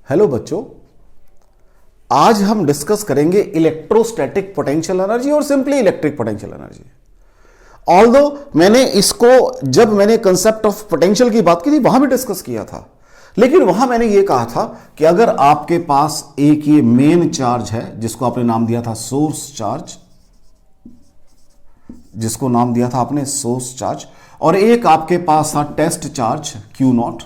Hello बच्चों, आज हम डिस्कस करेंगे इलेक्ट्रोस्टैटिक पोटेंशियल एनर्जी और simply electric potential energy. Although मैंने इसको जब मैंने कंसेप्ट ऑफ पोटेंशियल की बात की थी वहां भी डिस्कस किया था, लेकिन वहां मैंने ये कहा था कि अगर आपके पास एक ये मेन चार्ज है जिसको आपने नाम दिया था सोर्स चार्ज, जिसको नाम दिया था आपने सोर्स चार्ज, और एक आपके पास था टेस्ट चार्ज क्यू नॉट।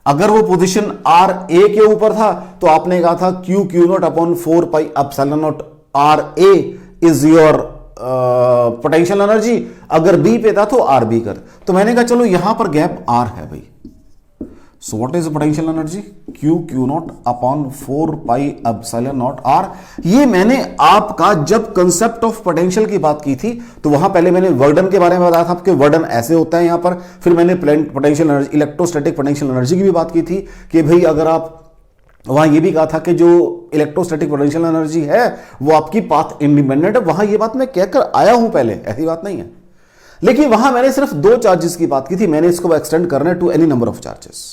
अगर वो पोजीशन आर ए के ऊपर था तो आपने कहा था Q naught upon 4 pi epsilon naught R A is your potential energy. अगर बी पे था तो आर बी कर। तो मैंने कहा चलो यहां पर गैप आर है भाई, so what is potential energy? Q naught upon 4 pi epsilon naught R. ये मैंने आपका जब कंसेप्ट ऑफ पोटेंशियल की बात की थी तो वहां पहले मैंने वर्डन के बारे में बताया था कि वर्डन ऐसे होता है यहां पर। फिर मैंने potential energy, electrostatic potential energy की भी बात की थी कि भाई अगर आप वहां ये भी कहा था कि जो इलेक्ट्रोस्टैटिक पोटेंशियल एनर्जी है वो आपकी पाथ इंडिपेंडेंट है। वहां ये बात मैं कहकर आया हूं पहले, ऐसी बात नहीं है। लेकिन वहां मैंने सिर्फ 2 चार्जेस की बात की थी, मैंने इसको एक्सटेंड करना है to any number of charges.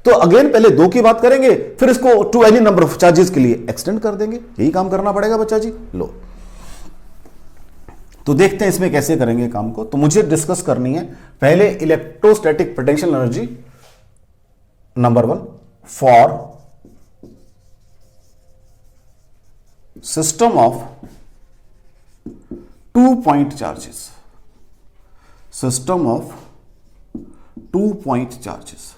तो अगेन पहले 2 की बात करेंगे, फिर इसको to any number of charges के लिए एक्सटेंड कर देंगे। यही काम करना पड़ेगा बच्चा जी। लो तो देखते हैं इसमें कैसे करेंगे काम को। तो मुझे डिस्कस करनी है पहले electrostatic potential energy number 1 for system of 2 point charges. System of 2 point charges,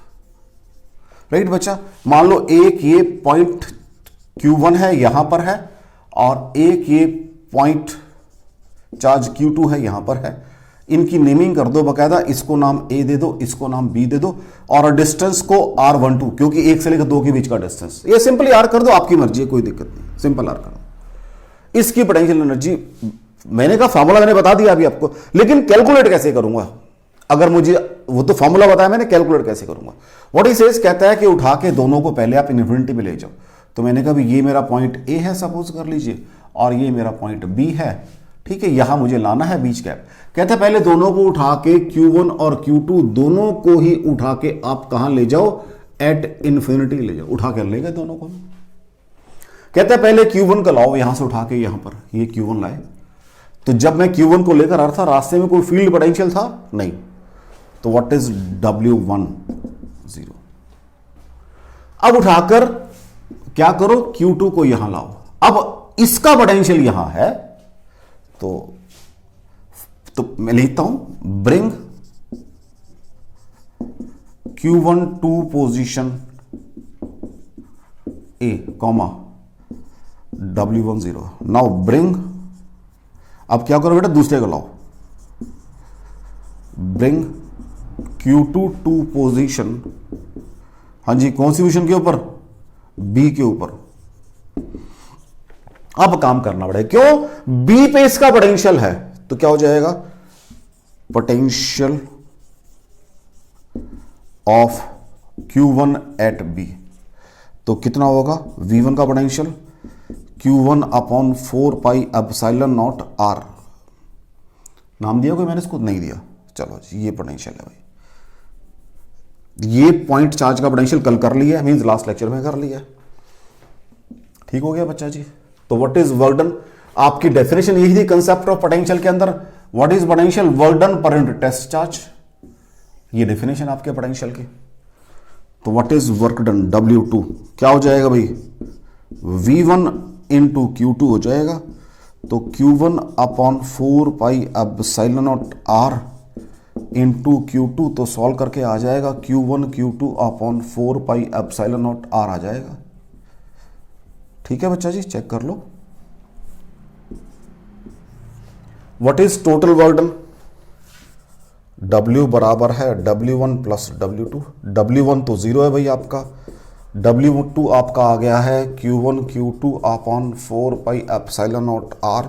right बच्चा। मान लो एक ये पॉइंट Q1 है यहां पर है, और एक ये पॉइंट चार्ज Q2 है यहां पर है। इनकी नेमिंग कर दो बकायदा, इसको नाम A दे दो, इसको नाम B दे दो, और डिस्टेंस को R12, क्योंकि 1 से लेकर 2 के बीच का डिस्टेंस। ये सिंपली R कर दो, आपकी मर्जी है, कोई दिक्कत नहीं, सिंपल R कर दो। इसकी पोटेंशियल एनर्जी मैंने कहा फॉर्मूला मैंने बता दिया अभी आपको, लेकिन कैलकुलेट कैसे करूंगा? अगर मुझे वो तो फॉर्मूला बताया मैंने, कैलकुलेट कैसे करूंगा? व्हाट ही सेज कहता है कि उठा के दोनों को पहले आप इन्फिनिटी में ले जाओ। तो मैंने कहा ये मेरा पॉइंट ए है सपोज कर लीजिए, और ये मेरा पॉइंट बी है, ठीक है। यहां मुझे लाना है बीच गैप। कहता है पहले दोनों को उठा के Q1 और Q2 दोनों को ही उठा के आप कहां ले जाओ? एट इन्फिनिटी ले जाओ। उठा कर ले गए दोनों को। कहता है पहले Q1 का लाओ, यहां से उठा के यहां पर ये Q1 लाए। तो जब मैं Q1 को लेकर आ रहा था, रास्ते में कोई फील्ड पोटेंशियल था नहीं, तो व्हाट इज W1? 0। अब उठाकर क्या करो? Q2 को यहां लाओ। अब इसका पोटेंशियल यहां है, तो मैं लिखता हूं bring Q1 to position A, W1 0। Now bring, अब क्या करो बेटा? दूसरे को लाओ, ब्रिंग Q2 टू पोजीशन, हाँ जी, कौन सी पोजीशन के ऊपर? B के ऊपर। अब काम करना पड़ेगा, क्यों? B पे इसका पोटेंशियल है, तो क्या हो जाएगा? Potential of Q1 at B। तो कितना होगा? V1 का potential Q1 upon 4 pi epsilon not R। नाम दिया कोई? मैंने इसको नहीं दिया। चलो जी, ये पोटेंशियल है भाई। ये पॉइंट चार्ज का पोटेंशियल कल कर लिया, मींस लास्ट लेक्चर में कर लिया। ठीक हो गया बच्चा जी। तो व्हाट इज वर्क डन? आपकी डेफिनेशन यही थी कंसेप्ट ऑफ पोटेंशियल के अंदर। What is potential? Work done per unit test charge. ये डेफिनेशन आपके पोटेंशियल की। तो what is work done? W2 क्या हो जाएगा भाई? V1 इंटू Q2 हो जाएगा। तो Q1 upon 4 pi epsilon not R into Q2, तो सॉल्व करके आ जाएगा Q1 Q2 upon 4 pi epsilon not R आ जाएगा। ठीक है बच्चा जी, चेक कर लो। What is total work done? W बराबर है W1 प्लस W2। W1 तो 0 है भाई आपका, W2 आपका आ गया है Q1 Q2 upon 4 pi epsilon not R।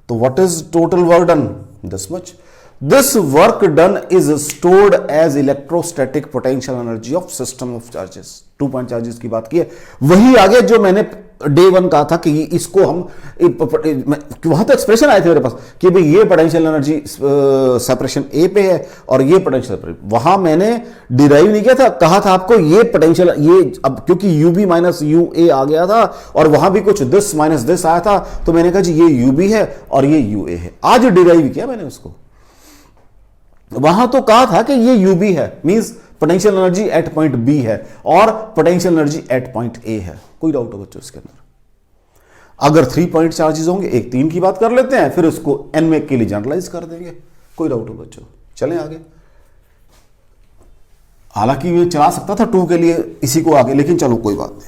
तो what is total work done? This much. This work done is stored as electrostatic potential energy of system of charges. 2 point charges की बात की है, वही आगे जो मैंने डे वन कहा था कि इसको हम वहां तो एक्सप्रेशन आए थे मेरे पास कि भाई ये पोटेंशियल एनर्जी सेपरेशन ए पे है और ये पोटेंशियल, वहां मैंने डिराइव नहीं किया था, कहा था आपको ये पोटेंशियल, ये अब क्योंकि यूबी माइनस यू ए आ गया था और वहां भी कुछ दिस माइनस दिस आया था, तो मैंने कहा जी ये यूबी है और ये यू ए है। आज डिराइव किया मैंने उसको, वहां तो कहा था कि ये यूबी है, means potential energy at point B है और potential energy at point A है। कोई डाउट हो बच्चों इसके अंदर? अगर 3 पॉइंट चार्जेस होंगे, एक 3 की बात कर लेते हैं, फिर उसको एन में के लिए जनरलाइज कर देंगे। कोई डाउट हो बच्चों? चलें आगे। हालांकि ये चला सकता था 2 के लिए इसी को आगे, लेकिन चलो कोई बात नहीं।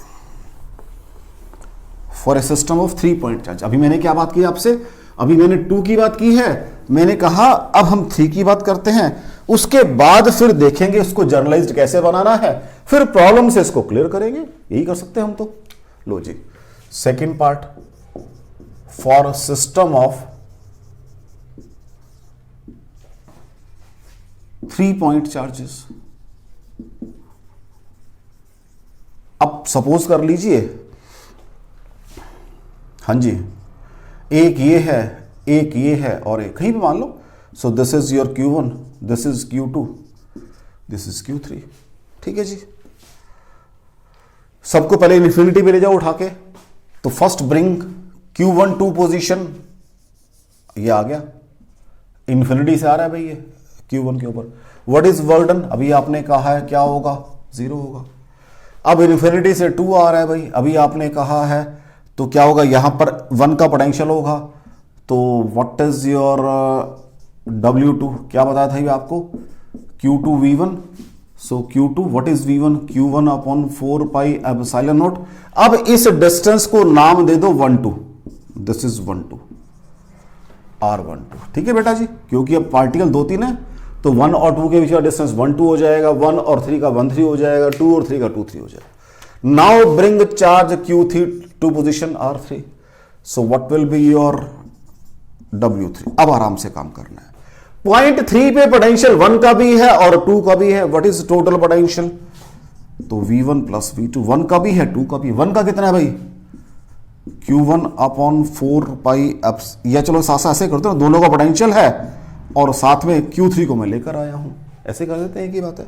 For a system of 3 point charge, अभी मैंने क्या बात की आपसे? अभी मैंने 2 की बात की है, मैंने कहा अब हम 3 की बात करते हैं, उसके बाद फिर देखेंगे इसको जर्नलाइज्ड कैसे बनाना है, फिर प्रॉब्लम से इसको क्लियर करेंगे। यही कर सकते हैं हम तो। लो जी, second part, for system of 3 point charges. अब सपोज कर लीजिए, हाँ जी, एक ये है, एक ये है और एक कहीं भी मान लो। So this is your Q1, this is Q2, this is Q3। ठीक है जी। सबको पहले इन्फिनिटी पे ले जाओ उठा के। तो first bring Q1 to position, ये आ गया, इन्फिनिटी से आ रहा है भाई ये Q1 के ऊपर। व्हाट इज वर्क, अभी आपने कहा है क्या होगा? 0 होगा। अब इन्फिनिटी से 2 आ रहा है भाई, अभी आपने कहा है, तो क्या होगा? यहां पर 1 का पोटेंशियल होगा। तो व्हाट इज योर W2, क्या बताया था ये आपको? Q2 V1। So Q2 what is V1? Q1 upon 4 pi epsilon not. अब इस डिस्टेंस को नाम दे दो 1 2, दिस इज 1 2 R12। ठीक है बेटा जी, क्योंकि अब पार्टिकल 2 3 है, तो 1 और 2 के बीच का डिस्टेंस 1 2 हो जाएगा, 1 और 3 का 1 3 हो जाएगा, 2 और 3 का 2 3 हो जाएगा। Now bring charge Q3 to position R3। So what will be your W3। अब आराम से काम करना है। पॉइंट 3 पे पोटेंशियल 1 का भी है और 2 का भी है। What is total potential? तो V1 प्लस V2, 1 का भी है 2 का भी। 1 का कितना है भाई? Q1 अपॉन 4 पाई एप्स, या चलो साथ साथ ऐसे करते हैं, दोनों का पोटेंशियल है और साथ में Q3 को मैं लेकर आया हूं, ऐसे कर देते हैं, एक ही बात है।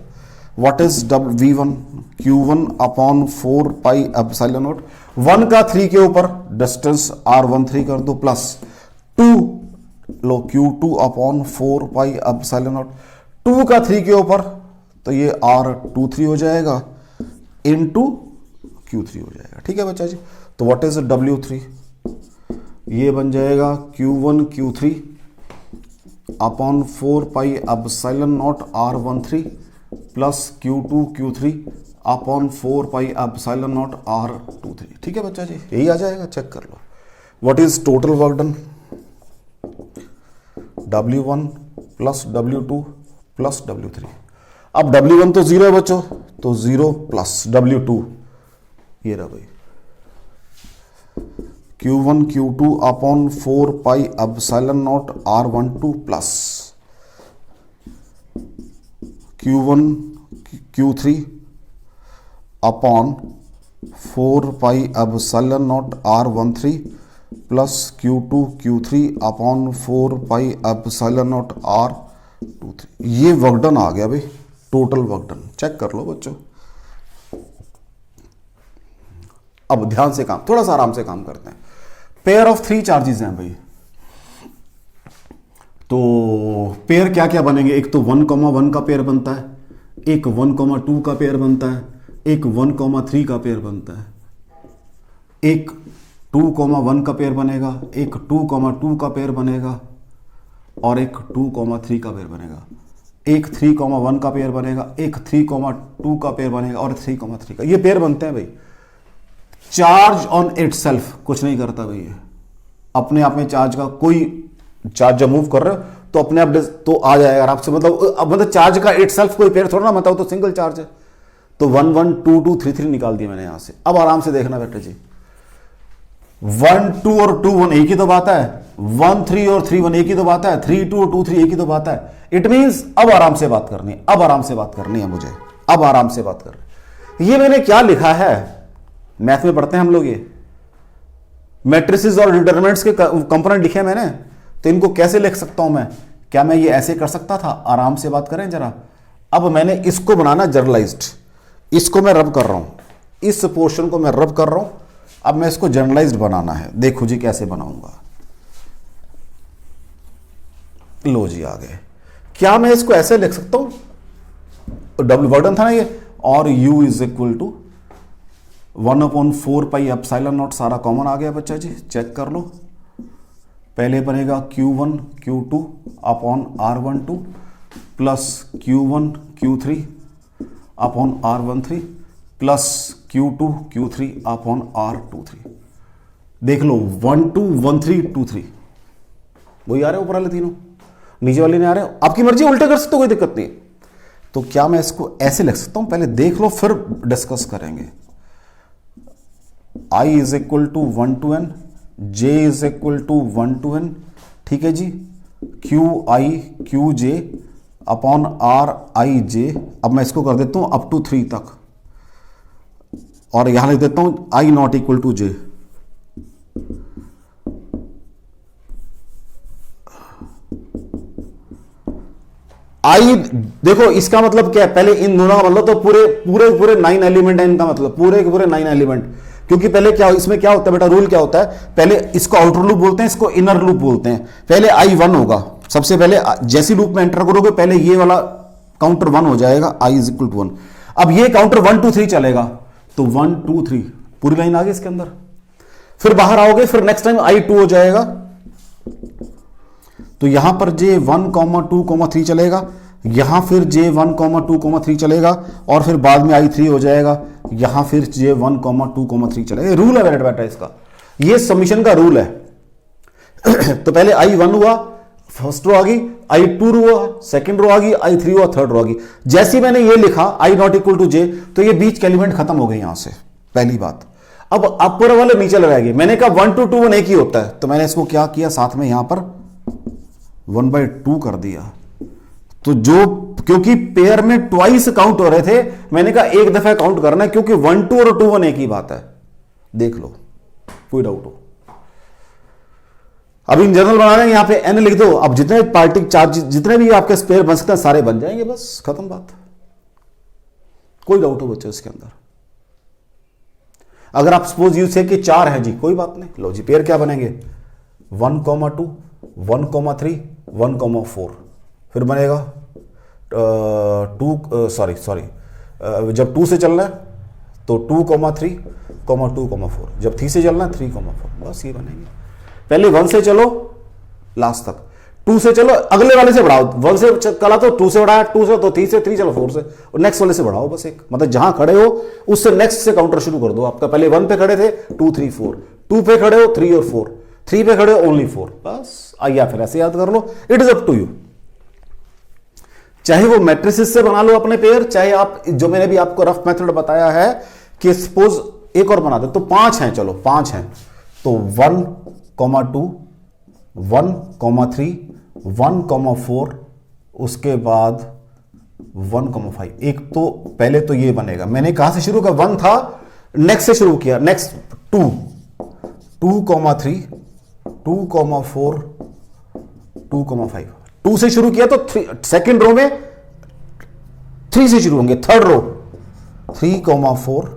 What is V1? Q1 upon 4 pi epsilon not, 1 का 3 के ऊपर डिस्टेंस R13 कर दो, प्लस 2 लो Q2 upon 4 pi epsilon naught, 2 का 3 के ऊपर, तो ये R23 हो जाएगा इनटू Q3 हो जाएगा। ठीक है बच्चा जी। तो व्हाट इज W3? ये बन जाएगा Q1 Q3 upon 4 pi epsilon not R13 plus Q2 Q3 upon 4 pi epsilon not R23। ठीक है बच्चा जी, यही आ जाएगा, चेक कर लो। What is total work done? W1 plus W2 plus W3। अब W1 तो 0 है बच्चों, तो 0 प्लस W2, ये रहा भाई Q1 Q2 upon 4 pi epsilon not R12 plus Q1 Q3 upon 4 pi epsilon not R13 plus Q2 Q3 upon 4 pi epsilon not R23। ये work done आ गया भाई, टोटल वर्क डन। चेक कर लो बच्चों। अब ध्यान से काम, थोड़ा सा आराम से काम करते हैं। पेयर ऑफ 3 चार्जेस हैं भाई, तो पेयर क्या क्या बनेंगे? एक तो 1,1 का पेयर बनता है, एक 1,2 का पेयर बनता है, एक 1,3 का पेयर बनता है, एक 2,1 का पेयर बनेगा, एक 2,2 का पेयर बनेगा और एक 2,3 का पेयर बनेगा, एक 3,1 का पेयर बनेगा, एक 3,2 का पेयर बनेगा और 3,3 का। ये पेयर बनते हैं भाई। चार्ज ऑन इटसेल्फ कुछ नहीं करता भाई, ये अपने आप में चार्ज का कोई चार्ज जब मूव कर रहे हो तो अपने आप तो आ जाएगा आपसे, मतलब चार्ज का इटसेल्फ कोई पेयर थोड़ा ना बताओ, तो सिंगल चार्ज है। तो 1 1 2 2 3 3 निकाल दिया मैंने यहां से। अब आराम से देखना बेटा जी, 1 2 और 2 1 एक ही तो बात है, 1 3 और 3 1 एक ही तो बात है, 3 2 और 2 3 एक ही तो बात है। इट मींस अब आराम से बात करनी है, अब आराम से बात करनी है मुझे, अब आराम से बात कर। ये मैंने क्या लिखा है, मैथ में पढ़ते हैं हम लोग ये, मैट्रिसेस और डिटरमिनेंट्स के कंपोनेंट लिखे मैंने, तो इनको कैसे लिख सकता हूं मैं? क्या मैं ये ऐसे कर सकता था? आराम से बात करें जरा। अब मैंने इसको बनाना जनरलाइज्ड, इसको मैं रब कर रहा हूं, इस पोर्शन को मैं रब कर रहा हूं। अब मैं इसको जनरलाइज्ड बनाना है, देखो जी कैसे बनाऊंगा। लो जी आ गए। क्या मैं इसको ऐसे लिख सकता हूं? डब्ल्यू वर्डन था ना ये, और u is equal to 1/4 pi epsilon naught, सारा कॉमन आ गया बच्चा जी, चेक कर लो। पहले बनेगा Q1 Q2 upon R12 plus Q1 Q3 upon R13 plus Q2 Q3 upon R23। देख लो 1 2 1 3 2 3 वही आ रहे ऊपर वाले तीनों, नीचे वाले नहीं आ रहे। आपकी मर्जी उल्टे कर सकते हो, कोई दिक्कत नहीं। तो क्या मैं इसको ऐसे लिख सकता हूं? पहले देख लो फिर डिस्कस करेंगे। I is equal to 1 to n, J is equal to 1 to n, ठीक है जी। QI QJ upon RIJ। अब मैं इसको कर देता हूं अप टू 3 तक, और यहां लिख देता हूं I not equal to J। I देखो इसका मतलब क्या है? पहले इन दोनों का मतलब तो पूरे पूरे पूरे 9 एलिमेंट है इनका मतलब, पूरे के पूरे 9 एलिमेंट। क्योंकि पहले क्या इसमें क्या होता है बेटा, रूल क्या होता है? पहले इसको आउटर लूप बोलते हैं, इसको इनर लूप बोलते हैं। पहले आई 1 होगा सबसे पहले, जैसी लूप में एंटर करोगे पहले ये वाला काउंटर 1 हो जाएगा, आई इज इक्वल टू 1। अब ये काउंटर 1 2 3 चलेगा, तो 1 2 3 पूरी लाइन आ गई इसके अंदर। फिर बाहर आओगे, फिर नेक्स्ट टाइम आई 2 हो जाएगा, तो यहां पर J 1 2 3 चलेगा, यहां फिर J 1 2 3 चलेगा, और फिर बाद में I 3 हो जाएगा, यहां फिर J 1 2 3 चलेगा। रूल है बेटा इसका, ये सबमिशन का रूल है। तो पहले I 1 हुआ, फर्स्ट रो आ गई, I 2 हुआ, सेकंड रो आ गई, I 3 हुआ, थर्ड रो आ गई। जैसे मैंने ये लिखा I not equal to J, तो ये बीच के एलिमेंट खत्म हो गए यहां से, पहली बात। अब अपर वाले नीचे लगाएंगे। मैंने कहा 1 2 2 1 एक ही होता है, तो मैंने इसको क्या किया, साथ में यहां पर 1/2 कर दिया। तो जो, क्योंकि पेयर में ट्वाइस काउंट हो रहे थे, मैंने कहा एक दफा काउंट करना है, क्योंकि 1 2 और 2 1 एक ही बात है। देख लो, कोई डाउट हो? अब इन जनरल बना रहे हैं, यहां पे n लिख दो। अब जितने पार्टिक चार्ज, जितने भी आपके स्पेयर बन सकते हैं सारे बन जाएंगे, बस खत्म बात। कोई डाउट हो बच्चों इसके अंदर? अगर आप सपोज यूज से कि 4 है जी, कोई बात नहीं। लो जी, पेयर क्या बनेंगे? 1 2 1 3 1 4। फिर बनेगा 2 सॉरी जब 2 से चलना है तो 2 3 2 4, जब 3 से चलना है 3 4, बस ये बनेंगे। पहले 1 से चलो लास्ट तक, 2 से चलो अगले वाले से बढ़ाओ। 1 से चला तो 2 से बढ़ाया, 2 से तो 3 से, 3 चलो 4 से, और नेक्स्ट वाले से बढ़ाओ बस एक। मतलब जहां खड़े हो उससे नेक्स्ट से काउंटर शुरू कर दो आपका। पहले 1 पे खड़े थे 2 3 4, 2 पे खड़े हो 3 और 4, 3 पे खड़े हो ओनली 4, बस। या फिर ऐसे याद कर लो, it is up to you. चाहे वो मैट्रिसेस से बना लो अपने पेयर, चाहे आप जो मैंने भी आपको रफ मेथड बताया है कि सपोज एक और बना दे, तो 5 हैं, चलो 5 हैं, तो 1 2 1 3 1 4, उसके बाद 1 5। एक तो पहले तो ये बनेगा, मैंने कहां से शुरू किया? 1 था, नेक्स्ट से शुरू किया, नेक्स्ट 2 3 2 4 2 5। 2 से शुरू किया तो सेकेंड रो में 3 से शुरू होंगे, थर्ड रो 3 4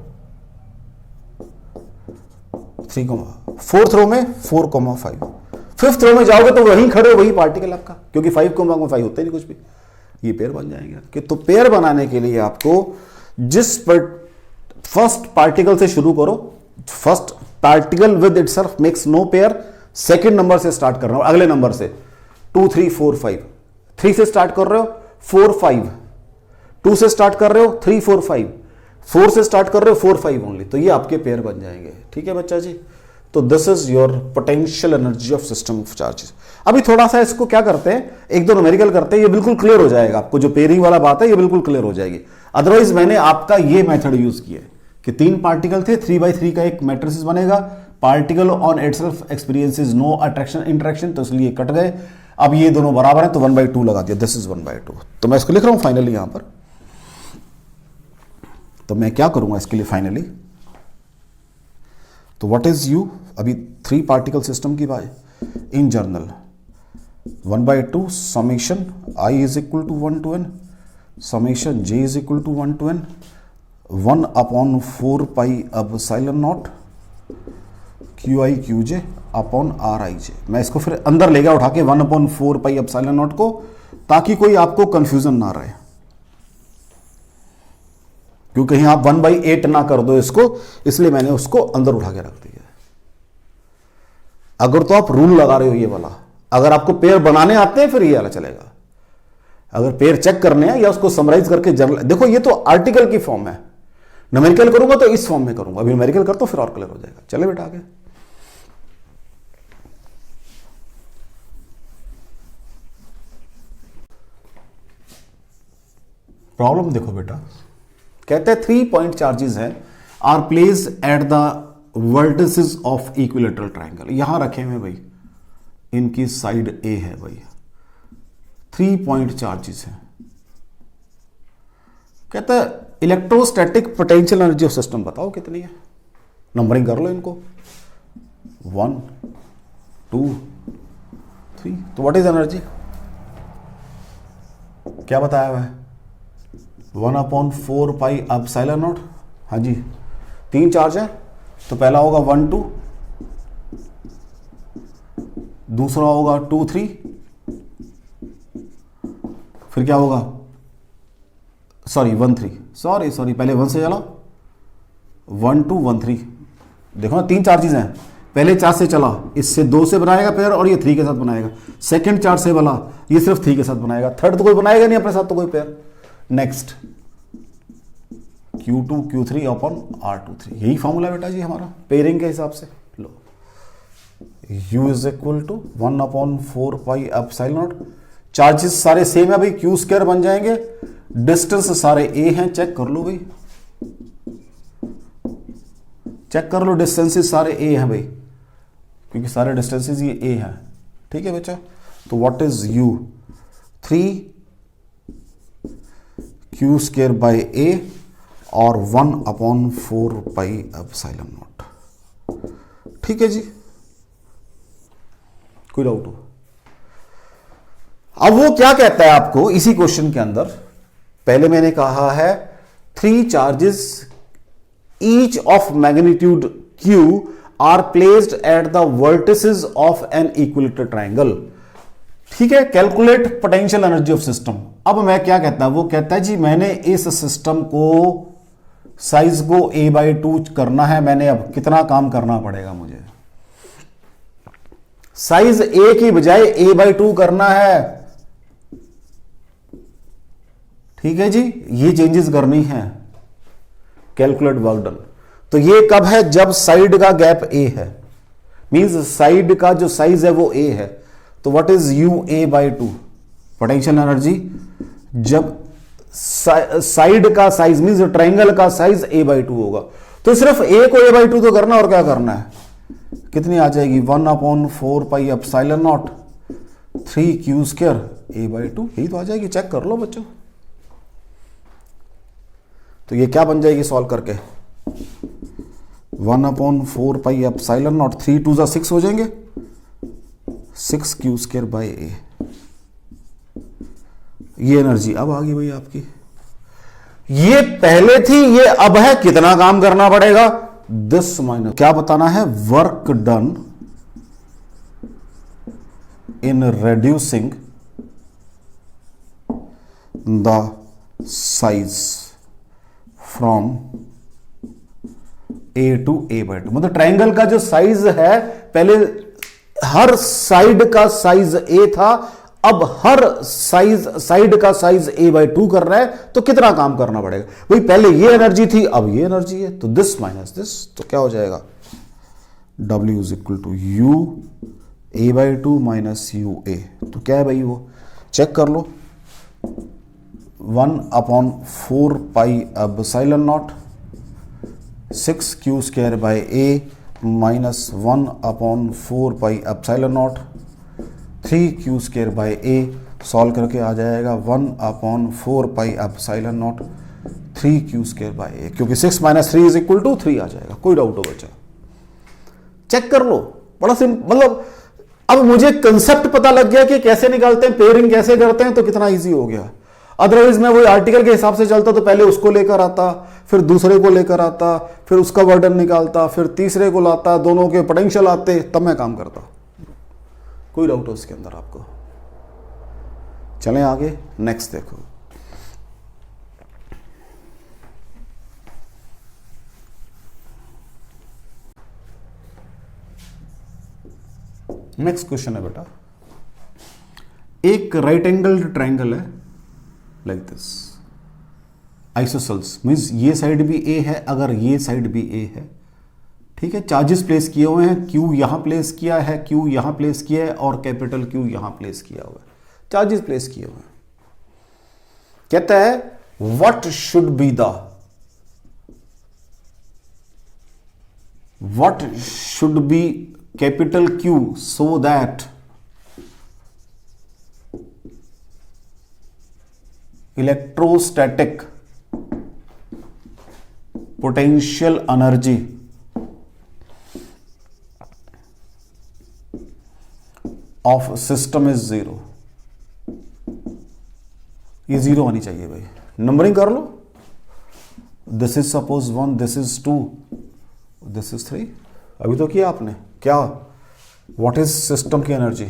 3 फोर्थ रो में 4 5। फिफ्थ रो में जाओगे तो वहीं खड़े हो, वही पार्टिकल आपका, क्योंकि 5 होते नहीं कुछ भी, ये पेयर बन जाएंगे कि। तो पेयर बनाने के लिए आपको जिस फर्स्ट पार्टिकल से शुरू करो, first particle with itself makes no pair, second number से स्टार्ट कर रहा हूं, अगले नंबर से 2 3 4 5, 3 से स्टार्ट कर रहे हो 4 5, 2 से स्टार्ट कर रहे हो 3 4 5, 4 से स्टार्ट कर रहे हो 4 5 ओनली, तो ये आपके पेयर बन जाएंगे। ठीक है बच्चा जी, तो this is your potential energy of system of charges. अभी थोड़ा सा इसको क्या करते हैं, एक दो न्यूमेरिकल करते हैं, ये बिल्कुल क्लियर हो जाएगा आपको, जो पेयरिंग वाला बात है ये बिल्कुल क्लियर हो जाएगी। अदरवाइज मैंने आपका ये मेथड यूज किया कि 3 पार्टिकल थे, 3x3 का एक मैट्रिक्स बनेगा, particle on itself experiences no attraction interaction, तो इसलिए कट गए। अब ये दोनों बराबर है तो 1/2 लगा दिया, दिस इज 1/2। तो मैं इसको लिख रहा हूं फाइनली यहां पर, तो मैं क्या करूंगा इसके लिए फाइनली, तो व्हाट इज यू, अभी 3 पार्टिकल सिस्टम की बात in general 1/2 summation i is equal to 1 to n summation j is equal to 1 to n 1/4 pi epsilon naught qi qj upon rij। मैं इसको फिर अंदर ले गया उठा के 1/4 पाई एप्सिलॉन नॉट को, ताकि कोई आपको कंफ्यूजन ना रहे, क्योंकि कहीं आप 1/8 ना कर दो इसको, इसलिए मैंने उसको अंदर उठा के रख दिया। अगर तो आप रूल लगा रहे हो ये वाला, अगर आपको पेयर बनाने आते हैं फिर ये वाला चलेगा, अगर पेयर चेक करने हैं या उसको समराइज करके जनरल, देखो ये तो आर्टिकल की फॉर्म है, न्यूमेरिकल करूंगा तो इस फॉर्म में करूंगा, अभी न्यूमेरिकल कर तो फिर और क्लियर हो जाएगा। चले बेटा आगे। प्रॉब्लम देखो बेटा, कहते हैं 3 पॉइंट चार्जेस हैं are placed at the vertices of equilateral triangle. यहां रखे हुए भाई, इनकी साइड ए है भाई, 3 पॉइंट चार्जेस हैं। कहता है electrostatic potential energy of system बताओ कितनी है, नंबरिंग कर लो इनको 1 2 3। तो व्हाट इज एनर्जी, क्या बताया हुआ है 1/4 पाई एप्सिलॉन नॉट। हाँ जी 3 चार्ज है, तो पहला होगा 1 2, दूसरा होगा 2 3, फिर क्या होगा 1 3, सॉरी पहले 1 से चला 1 2 1 3। देखो ना 3 चार्जेस हैं, पहले 4 से चला, इससे 2 से बनाएगा पेयर और ये 3 के साथ बनाएगा, सेकंड 4 से वाला ये सिर्फ 3 के साथ बनाएगा, थर्ड तो कोई बनाएगा नहीं अपने साथ तो कोई pair. Next Q2 Q3 upon R23, यही फॉर्मूला बेटा जी हमारा पेयरिंग के हिसाब से। लो U is equal to 1/4 pi epsilon naught, charges सारे सेम है भाई, Q स्क्वायर बन जाएंगे, डिस्टेंस सारे A हैं, चेक कर लो भाई, चेक कर लो डिस्टेंसेस सारे A हैं भाई, क्योंकि सारे डिस्टेंसेस ये A हैं। ठीक है बच्चा, तो what is U 3 Q square by A और 1/4 पाई एप्सिलॉन नॉट। ठीक है जी, कोई डाउट हो? अब वो क्या कहता है आपको इसी क्वेश्चन के अंदर, पहले मैंने कहा है 3 charges each of magnitude Q are placed at the vertices of an equilateral triangle. ठीक है, calculate potential energy of system. अब मैं क्या कहता है, वो कहता है जी मैंने इस सिस्टम को साइज को a/2 करना है, मैंने अब कितना काम करना पड़ेगा मुझे, साइज a की बजाय a/2 करना है। ठीक है जी, ये चेंजेस करनी है, कैलकुलेट वर्क डन। तो ये कब है, जब साइड का गैप a है, मींस साइड का जो साइज है वो a है। तो what is u a/2 potential energy, जब साइड का साइज मींस ट्रायंगल का साइज a/2 होगा। तो सिर्फ a को a/2 तो करना, और क्या करना है, कितनी आ जाएगी 1/4 pi epsilon naught 3Q square a/2, यही तो आ जाएगी, चेक कर लो बच्चों। तो ये क्या बन जाएगी सॉल्व करके 1/4 पाई एप्सिलॉन नॉट 3 2 जा 6 हो जाएंगे, 6Q स्क्वायर बाई A। ये एनर्जी अब आ गई भाई आपकी, ये पहले थी ये अब है, कितना काम करना पड़ेगा, दिस माइनस क्या बताना है, work done in reducing the size from A to a/2। मतलब ट्रायंगल का जो साइज है, पहले हर साइड का साइज A था, अब हर साइड का साइज a/2 कर रहा है, तो कितना काम करना पड़ेगा भाई, पहले ये एनर्जी थी अब ये एनर्जी है, तो दिस माइनस दिस, तो क्या हो जाएगा W is equal to U a/2 minus UA। तो क्या है भाई, वो चेक कर लो 1/4 pi epsilon naught 6Q square by A minus 1/4 pi epsilon naught 3Q square by A। Solve करके आ जाएगा 1/4 pi epsilon naught 3Q square by A, क्योंकि 6 - 3 इज इक्वल टू 3 आ जाएगा। कोई डाउट हो बच्चा? चेक कर लो, बड़ा सिंपल। मतलब अब मुझे कंसेप्ट पता लग गया कि कैसे निकालते हैं, पेयरिंग कैसे करते हैं, तो कितना इजी हो गया। अदरवाइज मैं वही आर्टिकल के हिसाब से चलता तो पहले उसको लेकर आता, फिर दूसरे को लेकर आता, फिर उसका वर्डन निकालता, फिर तीसरे को लाता, दोनों के पोटेंशियल आते, तब मैं काम करता। कोई डाउट हो उसके अंदर आपको? चलें आगे, नेक्स्ट देखो। नेक्स्ट क्वेश्चन है बेटा, एक राइट एंगल्ड ट्रायंगल है लाइक दिस, आइसोसेल्स मींस ये साइड भी ए है, अगर ये साइड भी ए है, ठीक है। चार्जेस प्लेस किए हुए हैं, क्यू यहां प्लेस किया है, क्यू यहां प्लेस किया है, और कैपिटल क्यू यहां प्लेस किया हुआ है, चार्जेस प्लेस किए हुए हैं। कहता है what should be capital Q so that electrostatic potential energy of system is zero। ये जीरो होनी चाहिए भाई, नंबरिंग कर लो। This is suppose 1, this is 2, this is 3। अभी तो किया आपने क्या? व्हाट इज सिस्टम की एनर्जी?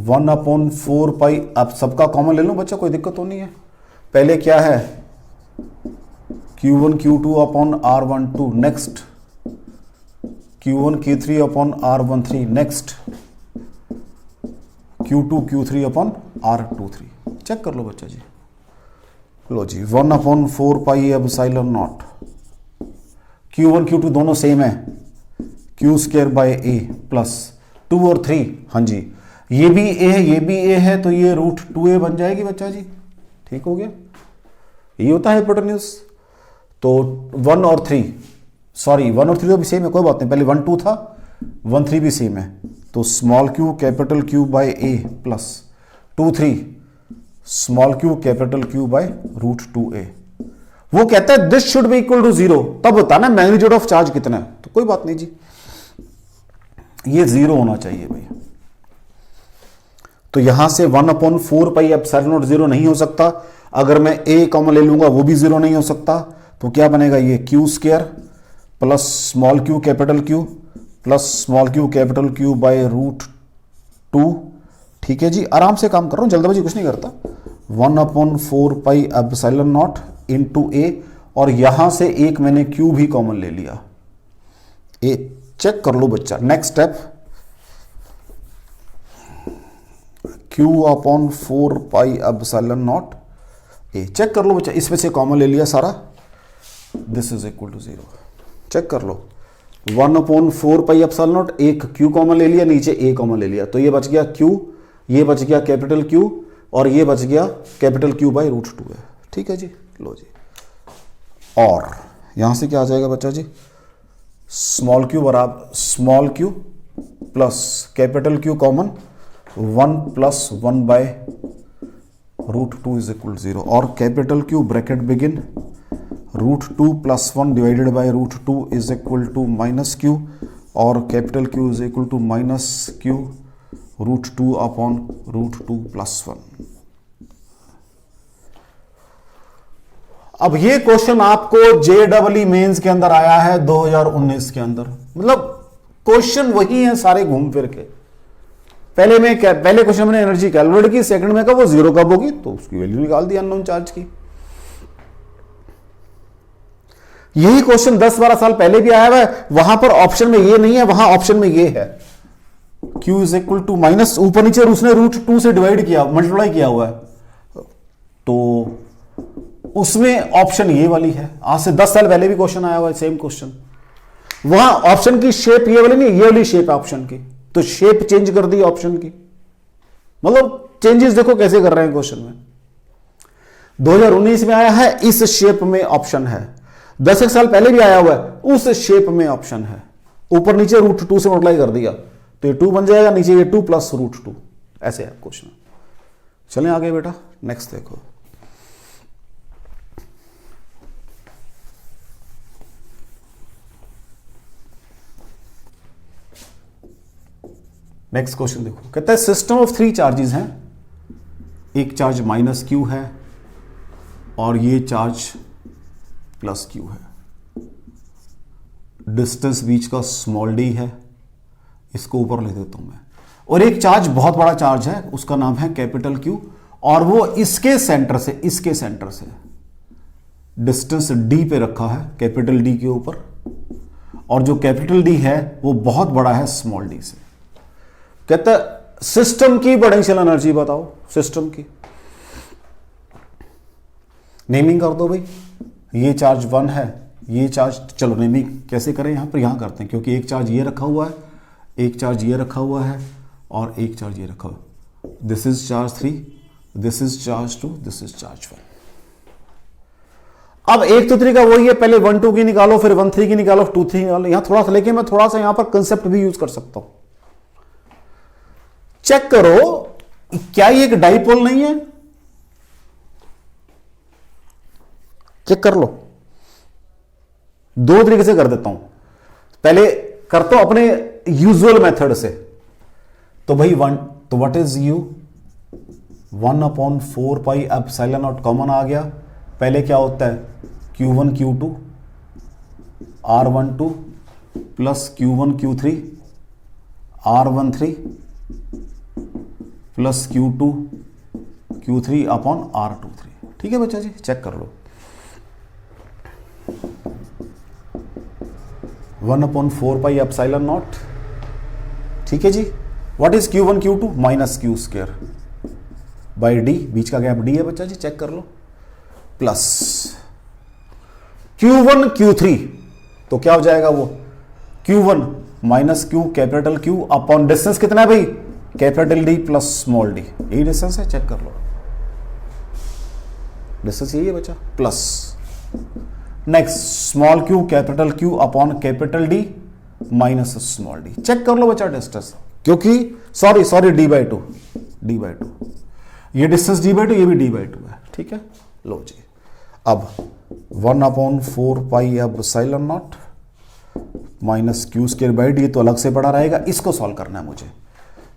1/4 पाई। अब सबका कॉमन ले लो बच्चा, कोई दिक्कत तो नहीं है। पहले क्या है? Q1 Q2 upon R12, next Q1 Q3 upon R13, next Q2 Q3 upon R23। Check कर लो बच्चा जी। लो जी, 1/4 pi epsilon not. Q1 Q2 दोनों सेम है, Q square by A plus 2 और 3। हाँ जी, ये भी A है, ये भी A है, तो ये √2A बन जाएगी बच्चा जी। ठीक हो गया, ये होता है हाइपोटेन्यूज। तो 1 और 3, सॉरी 1 और 3 तो भी सेम है, कोई बात नहीं। पहले 1 2 था, 1 3 भी सेम है। तो small Q capital Q by A plus 2 3 small Q capital Q by √2A। वो कहता है this should be equal to 0। तब बताना मैग्नीट्यूड ऑफ चार्ज कितना है। तो कोई बात नहीं जी, ये 0 होना चाहिए भाई। तो यहां से 1/4 पाई एप्सिलॉन नॉट 0 नहीं हो सकता। अगर मैं A कॉमन ले लूंगा वो भी 0 नहीं हो सकता। तो क्या बनेगा? ये Q square plus small Q capital Q plus small Q capital Q by √2। ठीक है जी, आराम से काम कर रहा हूं, जल्दबाजी कुछ नहीं करता। 1/4 pi epsilon not into A, और यहां से एक मैंने Q भी कॉमन ले लिया। A चेक कर लो बच्चा। Next step, Q/4 pi epsilon naught A। Check कर लो बच्चा, इसमें से कॉमन ले लिया सारा, this is equal to 0। Check कर लो, 1/4 पाई एप्सिलॉन नॉट, एक Q कॉमन ले लिया, नीचे A कॉमन ले लिया, तो ये बच गया Q, ये बच गया कैपिटल Q, और ये बच गया कैपिटल Q बाई √2 है। ठीक है जी, लो जी। और यहां से क्या आ जाएगा बच्चा जी? स्मॉल क्यू बराबर small Q plus capital Q common, 1 + 1 by √2 is equal 0। और capital Q bracket begin √2 + 1 divided by √2 is equal to -Q, और capital Q is equal to -Q √2 upon √2 + 1। अब ये क्वेश्चन आपको JEE मेंस के अंदर आया है 2019 के अंदर। मतलब क्वेश्चन वही है सारे घूम फिर के। पहले क्वेश्चन में एनर्जी कैलकुलेट की, सेकंड में कब वो 0 कब होगी, तो उसकी वैल्यू निकाल दी अननोन चार्ज की। यही क्वेश्चन 10-12 साल पहले भी आया हुआ है। वहां पर ऑप्शन में ये नहीं है, वहां ऑप्शन में ये है Q is equal to minus ऊपर नीचे उसने √2 से डिवाइड किया, मल्टीप्लाई किया हुआ है, तो उसमें ऑप्शन ये वाली है। आज से 10 साल पहले भी क्वेश्चन आया हुआ है, सेम क्वेश्चन। वहां ऑप्शन की शेप ये वाली नहीं, ये वाली शेप है ऑप्शन की, तो शेप चेंज कर दी ऑप्शन की। मतलब चेंजेस देखो कैसे कर रहे हैं क्वेश्चन में। 2019 में आया है, इस शेप में ऑप्शन है। 10 साल पहले भी आया हुआ है, उस शेप में ऑप्शन है। ऊपर नीचे √2 से मल्टीप्लाई कर दिया तो ये 2 बन जाएगा, नीचे ये 2 + √2, ऐसे है क्वेश्चन। चलें आगे बेटा, नेक्स्ट देखो। नेक्स्ट क्वेश्चन देखो, कहता है सिस्टम ऑफ 3 चार्जेस हैं, एक चार्ज माइनस क्यू है और ये चार्ज प्लस क्यू है, डिस्टेंस बीच का स्मॉल डी है, इसको ऊपर ले देता हूं मैं, और एक चार्ज बहुत बड़ा चार्ज है, उसका नाम है कैपिटल क्यू, और वो इसके सेंटर से डिस्टेंस डी पे रखा है, कैपिटल डी के ऊपर, और जो कैपिटल डी है वो बहुत बड़ा है स्मॉल डी से। कहता है सिस्टम की पोटेंशियल एनर्जी बताओ, सिस्टम की नेमिंग कर दो भाई, ये चार्ज 1 है, ये चार्ज, चलो नेमिंग कैसे करें यहां पर, यहां करते हैं, क्योंकि एक चार्ज ये रखा हुआ है, एक चार्ज ये रखा हुआ है और एक चार्ज ये रखा हुआ है, this is charge 3, this is charge 2, this is charge 1। अब एक तो तरीका वही है, पहले 1 2 की निकालो, फिर 1 3 की निकालो, 2 3 निकालो, यहां थोड़ा सा, लेकिन मैं थोड़ा सा यहां पर कंसेप्ट भी यूज कर सकता हूं। चेक करो क्या ये एक डाइपोल नहीं है, चेक कर लो, दो तरीके से कर देता हूं, पहले करता हूं अपने यूजुअल मेथड से, तो भाई 1, तो what is U, 1/4 pi epsilon not common आ गया, पहले क्या होता है Q1 Q2 R12 plus Q1 Q3 R13 plus Q2 Q3 upon R23। ठीक है बच्चा जी, चेक कर लो, 1/4 पाई एप्सिलॉन नॉट, ठीक है जी। What is Q1 Q2 minus Q square by D, बीच का गैप डी है बच्चा जी, चेक कर लो, प्लस Q1 Q3, तो क्या हो जाएगा वो Q1 minus Q capital Q upon distance कितना है भाई, capital D plus small D, यही डिस्टेंस है, चेक कर लो, डिस्टेंस यही है बच्चा, plus next small Q capital Q upon capital D minus small D, check कर लो बच्चा डिस्टेंस, क्योंकि सॉरी d/2, ये डिस्टेंस d/2, ये भी d/2 है, ठीक है। लो जी, अब 1/4 pi epsilon naught minus Q square by D, तो अलग से पड़ा रहेगा, इसको सॉल्व करना है मुझे।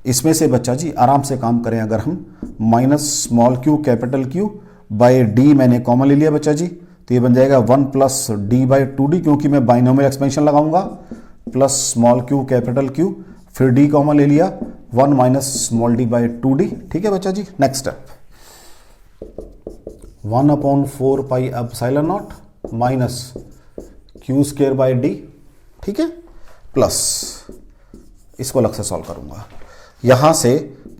इसमें से बच्चा जी आराम से काम करें, अगर हम minus small Q capital Q by D मैंने कॉमन ले लिया बच्चा जी, तो ये बन जाएगा 1 प्लस d/2d, क्योंकि मैं बाइनोमियल एक्सपेंशन लगाऊंगा, plus small Q capital q, फिर डी कॉमन ले लिया, 1 माइनस स्मॉल d/2d। ठीक है बच्चा जी, next step 1/4 pi epsilon naught minus Q square by d, ठीक है, प्लस इसको अलग से सॉल्व करूंगा, यहां से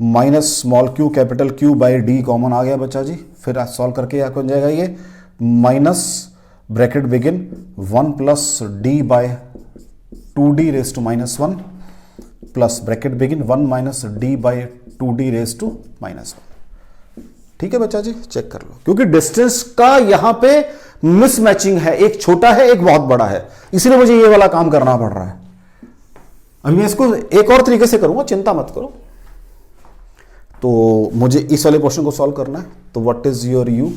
minus small Q capital Q by d common आ गया बच्चा जी, फिर सॉल्व करके क्या बन जाएगा ये minus bracket begin 1 plus d/2d raise to -1 plus bracket begin 1 minus d/2d raise to -1। ठीक है बच्चा जी, चेक कर लो, क्योंकि डिस्टेंस का यहां पे मिसमैचिंग है, एक छोटा है एक बहुत बड़ा है, इसलिए मुझे ये वाला काम करना पड़ रहा है। अब मैं इसको एक और तरीके से करूंगा, चिंता मत करो। तो मुझे इस वाले क्वेश्चन को सॉल्व करना है, तो what is your u,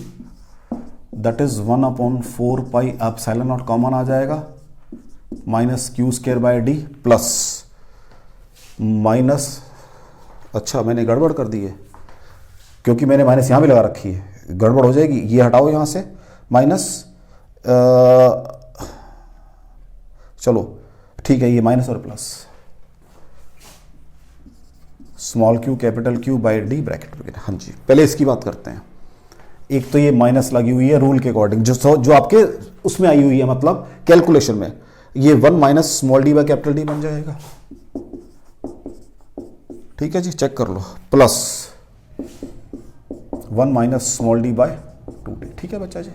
that is 1/4 pi epsilon not common आ जाएगा, minus Q square by D plus minus, अच्छा मैंने गड़बड़ कर दी है, क्योंकि मैंने माइनस यहां भी लगा रखी है, गड़बड़ हो जाएगी, ये हटाओ यहां से माइनस, चलो ठीक है, ये माइनस और plus small Q capital Q by D bracket bracket. हाँ जी, पहले इसकी बात करते हैं। एक तो ये माइनस लगी हुई है रूल के अकॉर्डिंग, जो आपके उसमें आई हुई है, मतलब कैलकुलेशन में, ये 1 minus small d by capital d बन जाएगा। ठीक है जी, चेक कर लो, plus 1 minus small d by 2d। ठीक है बच्चा जी,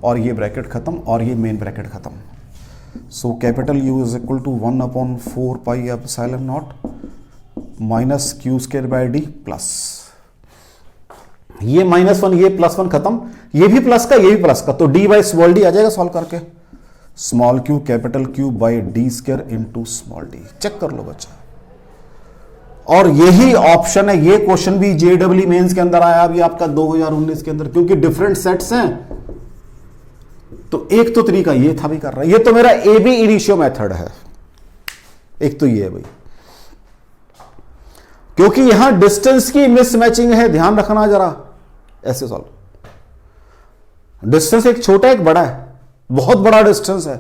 और ये ब्रैकेट खत्म और ये मेन ब्रैकेट खत्म। So capital U is equal to 1/4 pi epsilon naught minus Q square by D plus ये -1, ये +1 खत्म, ये भी प्लस का ये भी प्लस का, तो d बाई स्मॉल डी आ जाएगा सॉल्व करके, small Q capital Q by D square into small D. Check कर लो बच्चा, और यही ऑप्शन है, ये क्वेश्चन भी जेडब्ल्यू मेंस के अंदर आया अभी आपका 2019 के अंदर, क्योंकि डिफरेंट सेट्स हैं। तो एक तो तरीका ये था भी कर रहा है, ये तो मेरा ए बी इनिशियो मेथड है, एक तो ये है भाई। क्योंकि यहां डिस्टेंस की मिसमैचिंग है, ध्यान रखना जरा। ऐसे सॉल्व, डिस्टेंस एक छोटा एक बड़ा है, बहुत बड़ा डिस्टेंस है,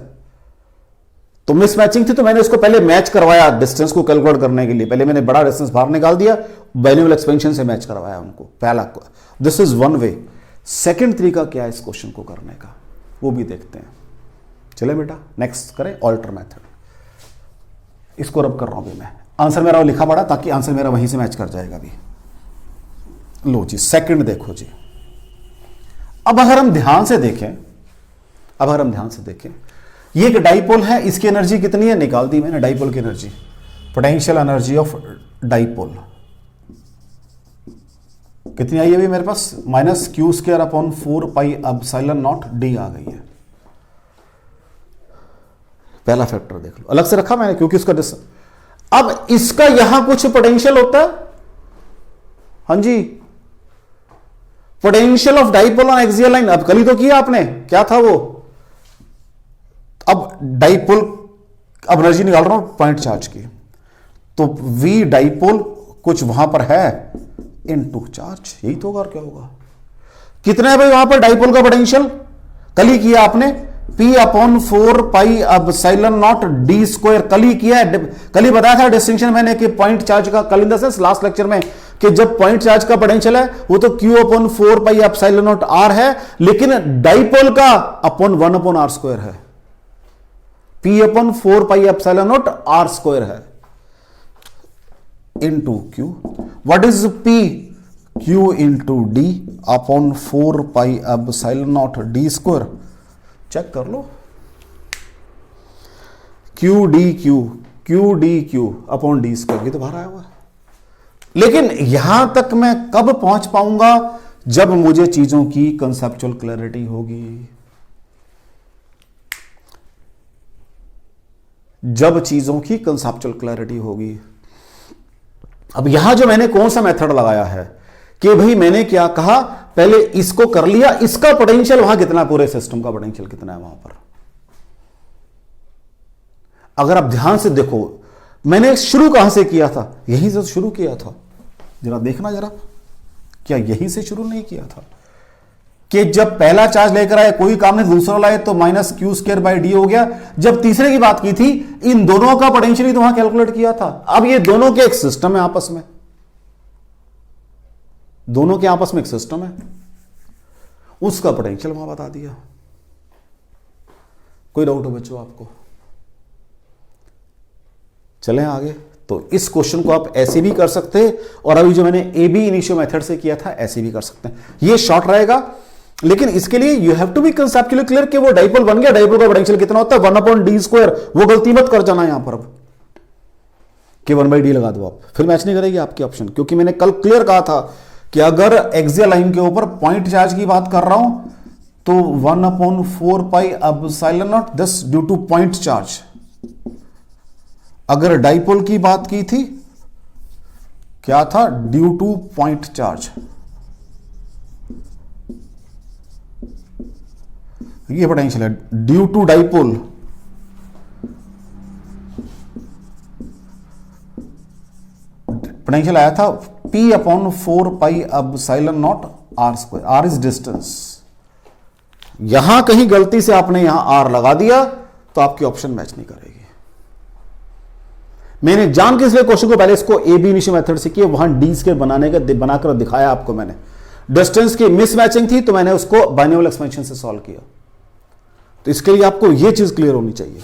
तो मिसमैचिंग थी, तो मैंने इसको पहले मैच करवाया डिस्टेंस को कैलकुलेट करने के लिए। पहले मैंने बड़ा डिस्टेंस बाहर निकाल दिया, बाइनोमियल एक्सपेंशन से मैच करवाया उनको, पहला। This is one way. Second तरीका क्या है इस क्वेश्चन को करने का, वो भी देखते हैं। चले बेटा नेक्स्ट करें, ऑल्टर मेथड। इसको रब कर रहा हूं भी मैं, आंसर मेरा लिखा पड़ा ताकि आंसर मेरा वहीं से मैच कर जाएगा अभी। लो जी सेकंड देखो जी। अब अगर हम ध्यान से देखें, ये एक डाइपोल है, इसकी एनर्जी कितनी है निकाल दी मैंने, डाइपोल की energy, potential energy of dipole कितनी आई है अभी मेरे पास, -q²/4πε0 d आ गई है। पहला फैक्टर देख लो, अलग से रखा मैंने क्योंकि उसका अब इसका यहां कुछ पोटेंशियल होता है, हां जी, potential of dipole on axial line. अब कल ही तो किया आपने, क्या था वो, अब डाइपोल, अब एनर्जी निकाल रहा हूं पॉइंट चार्ज की, तो v डाइपोल कुछ वहां पर है इनटू चार्ज, यही तो होगा और क्या होगा। कितना है भाई वहां पर डाइपोल का पोटेंशियल, कल ही किया आपने, P/4πε0 d², कल ही किया है, कल ही बताया था डिस्टिंक्शन मैंने कि पॉइंट चार्ज का, कल in the sense last lecture में, कि जब पॉइंट चार्ज का पोटेंशियल है वो तो q/4πε0r है, लेकिन डाइपोल का अपॉन 1/r² है, P/4πε0r² है into q। What is p, q into d upon 4πε0 d²। Check कर लो, q d q upon d², ये तो बाहर आया हुआ है। लेकिन यहां तक मैं कब पहुंच पाऊंगा, जब मुझे चीजों की कंसेप्चुअल क्लैरिटी होगी, जब चीजों की कंसेप्चुअल क्लैरिटी होगी। अब यहां जो मैंने कौन सा मेथड लगाया है कि भाई मैंने क्या कहा, पहले इसको कर लिया, इसका पोटेंशियल वहां कितना, पूरे सिस्टम का पोटेंशियल कितना है वहां पर। अगर आप ध्यान से देखो, मैंने शुरू कहां से किया था, यहीं से शुरू किया था, जरा देखना जरा, क्या यहीं से शुरू नहीं किया था कि जब पहला चार्ज लेकर आए कोई काम नहीं, दूसरा लाए तो -q²/d हो गया। जब तीसरे की बात की थी, इन दोनों का पोटेंशियल तो वहां कैलकुलेट किया था। अब ये दोनों के एक सिस्टम है आपस में, दोनों के आपस में एक सिस्टम है, उसका पोटेंशियल वहां बता दिया। कोई डाउट हो बच्चों आपको? चलें आगे। तो इस क्वेश्चन को आप ऐसे भी कर सकते हैं, और अभी जो मैंने ए बी इनिशियो मेथड से किया था ऐसे भी कर सकते हैं। ये शॉर्ट रहेगा, लेकिन इसके लिए you have to be conceptually clear कि वो डाइपोल बन गया, डाइपोल का पोटेंशियल कितना होता है 1/d²। वो गलती मत कर जाना यहां पर अब कि 1/d लगा दो आप, फिर मैच नहीं करेगी आपकी ऑप्शन। क्योंकि मैंने कल क्लियर कहा था कि अगर एक्सियल लाइन के ऊपर पॉइंट चार्ज की बात कर रहा हूं तो 1/4πε0 this due to point charge. अगर डाइपोल की बात की थी, क्या था, ड्यू टू पॉइंट चार्ज। ये पोटेंशियल है ड्यू टू डाइपोल, पोटेंशियल आया था P/4πε0r²। r is distance. यहां कहीं गलती से आपने यहां r लगा दिया तो आपकी ऑप्शन मैच नहीं करेगी। मैंने जान के इसलिए क्वेश्चन को पहले इसको ए बी इनिशियो मेथड से किया, वहां d² बनाकर दिखाया आपको मैंने। डिस्टेंस की मिसमैचिंग थी तो मैंने उसको बाइनोमियल एक्सपेंशन से सॉल्व किया। तो इसके लिए आपको यह चीज क्लियर होनी चाहिए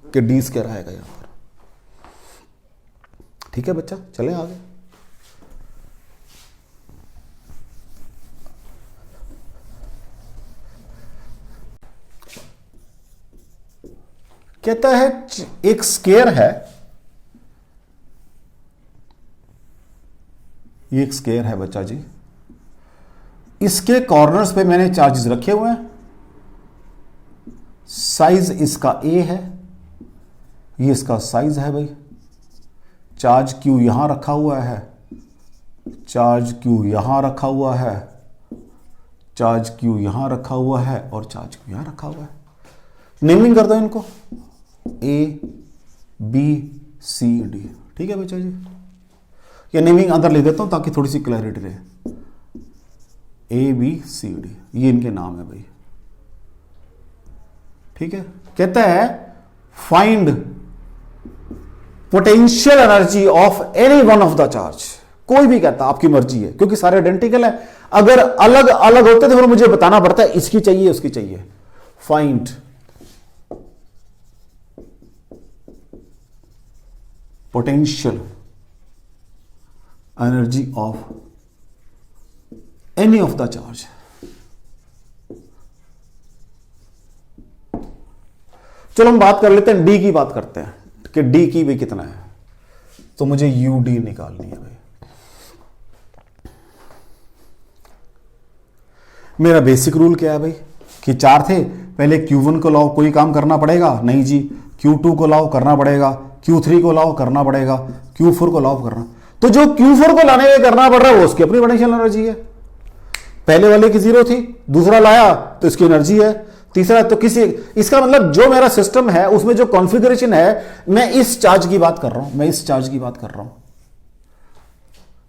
कि d² आएगा यहां पर। ठीक है बच्चा, चलें आगे। कहता है एक स्केयर है, ये एक स्केयर है बच्चा जी, इसके कॉर्नर्स पे मैंने चार्जेस रखे हुए हैं, साइज इसका a है, ये इसका साइज है भाई, चार्ज q यहां रखा हुआ है, चार्ज q यहां रखा हुआ है, चार्ज q यहां रखा हुआ है, और चार्ज q यहां रखा हुआ है। नेमिंग कर दो इनको A B C D। ठीक है बच्चा जी, या नेमिंग अंदर लिख देता हूं ताकि थोड़ी सी क्लैरिटी रहे। ABCD ये इनके नाम है भाई, ठीक है। कहता है find potential energy of any one of the charge. कोई भी कहता, आपकी मर्जी है, क्योंकि सारे आइडेंटिकल है। अगर अलग अलग होते तो फिर मुझे बताना पड़ता है इसकी चाहिए उसकी चाहिए। Find potential energy of any of the charge. चलो हम बात कर लेते हैं डी की, बात करते हैं कि डी की भी कितना है। तो मुझे UD निकालनी है भाई। मेरा बेसिक रूल क्या है भाई कि 4 थे, पहले Q1 को लाओ, कोई काम करना पड़ेगा नहीं जी। Q2 को लाओ, करना पड़ेगा। Q3 को लाओ, करना पड़ेगा। Q4 को लाओ, करना। तो जो Q4 को लाने में करना पड़ रहा है वो उसकी अपनी पोटेंशियल एनर्जी है। पहले वाले की 0 थी, दूसरा लाया तो इसकी एनर्जी है, तीसरा तो किसी, इसका मतलब जो मेरा सिस्टम है उसमें जो कॉन्फ़िगरेशन है, मैं इस चार्ज की बात कर रहा हूं, मैं इस चार्ज की बात कर रहा हूं।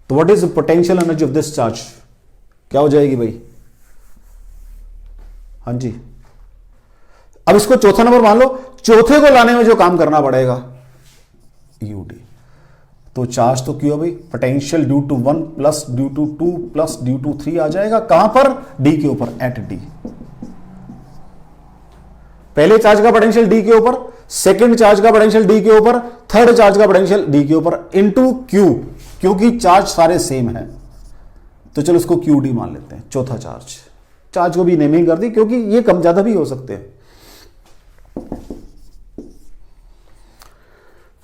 तो what is potential energy of this charge, क्या हो जाएगी भाई? हाँ जी, अब इसको चौथा नंबर मान लो, चौथे को लाने में जो काम करना पड़ेगा UD। तो चार्ज तो क्यों भाई, potential due to 1 plus due to 2 plus due to 3 आ जाएगा। कहां पर? डी के ऊपर, एट डी। पहले चार्ज का पोटेंशियल डी के ऊपर, सेकंड चार्ज का पोटेंशियल डी के ऊपर, थर्ड चार्ज का पोटेंशियल डी के ऊपर, इनटू क्यू, क्योंकि चार्ज सारे सेम है। तो चलो इसको QD मान लेते हैं, चौथा चार्ज। चार्ज को भी नेमिंग कर दी क्योंकि ये कम ज्यादा भी हो सकते हैं।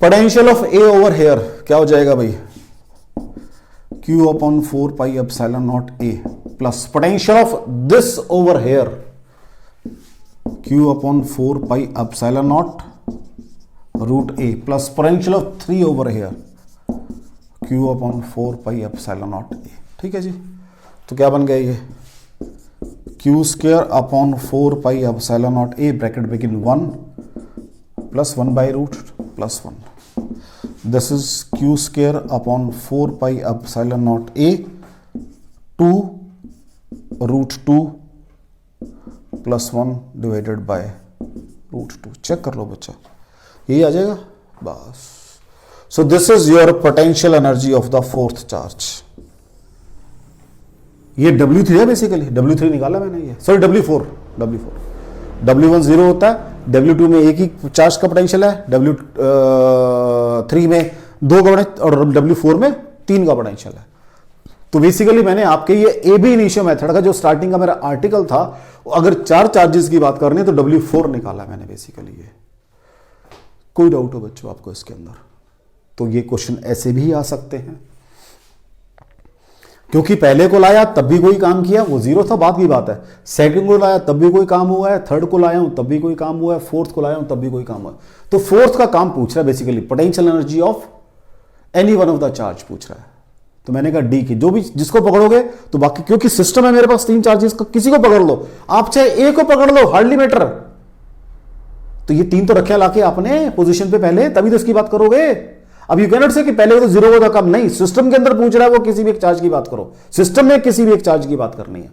Potential of A over here क्या हो जाएगा भाई? Q upon 4 pi epsilon naught A plus potential of this over here Q upon 4 pi epsilon naught root A plus potential of 3 over here Q upon 4 pi epsilon naught A। ठीक है जी, तो क्या बन गया ये? Q square upon 4 pi epsilon naught A bracket begin 1 plus 1 by root plus 1। This is Q square upon 4 pi epsilon naught A 2 root 2 plus 1 divided by root 2। Check कर लो बच्चा, यही आ जाएगा बस। So this is your potential energy of the fourth charge। ये W3 है basically, W3 निकाला मैंने, ये सॉरी W4। W1 0 होता है, W2 में एक ही चार्ज का पोटेंशियल है, W3 में 2 का पोटेंशियल और W4 में 3 का पोटेंशियल है। तो बेसिकली मैंने आपके ये AB इनिशियो मेथड का जो स्टार्टिंग का मेरा आर्टिकल था, अगर 4 चार्जेस की बात करनी है तो W4 निकाला मैंने बेसिकली। ये कोई डाउट हो बच्चों आपको इसके अंदर? तो ये क्वेश्चन ऐसे भी आ सकते हैं, क्योंकि पहले को लाया तब भी कोई काम किया, वो 0 था, बात की बात है। सेकंड को लाया तब भी कोई काम हुआ है, थर्ड को लाया हूं तब भी कोई काम हुआ है, फोर्थ को लाया हूं तब भी कोई काम हुआ है। तो फोर्थ का काम पूछ रहा है basically, potential energy of any one of the charge पूछ रहा है। तो मैंने कहा डी की, जो भी जिसको पकड़ोगे तो बाकी, क्योंकि सिस्टम है मेरे पास 3 चार्जेस का, किसी को पकड़ लो आप, चाहे ए को पकड़ लो, हार्डली मैटर। तो ये 3 तो रखे लाके आपने पोजिशन पे पहले, तभी तो इसकी बात करोगे। अब यू कैनॉट से कि पहले तो 0 होता कम, नहीं, सिस्टम के अंदर पूछ रहा है वो, किसी भी एक चार्ज की बात करो, सिस्टम में किसी भी एक चार्ज की बात करनी है।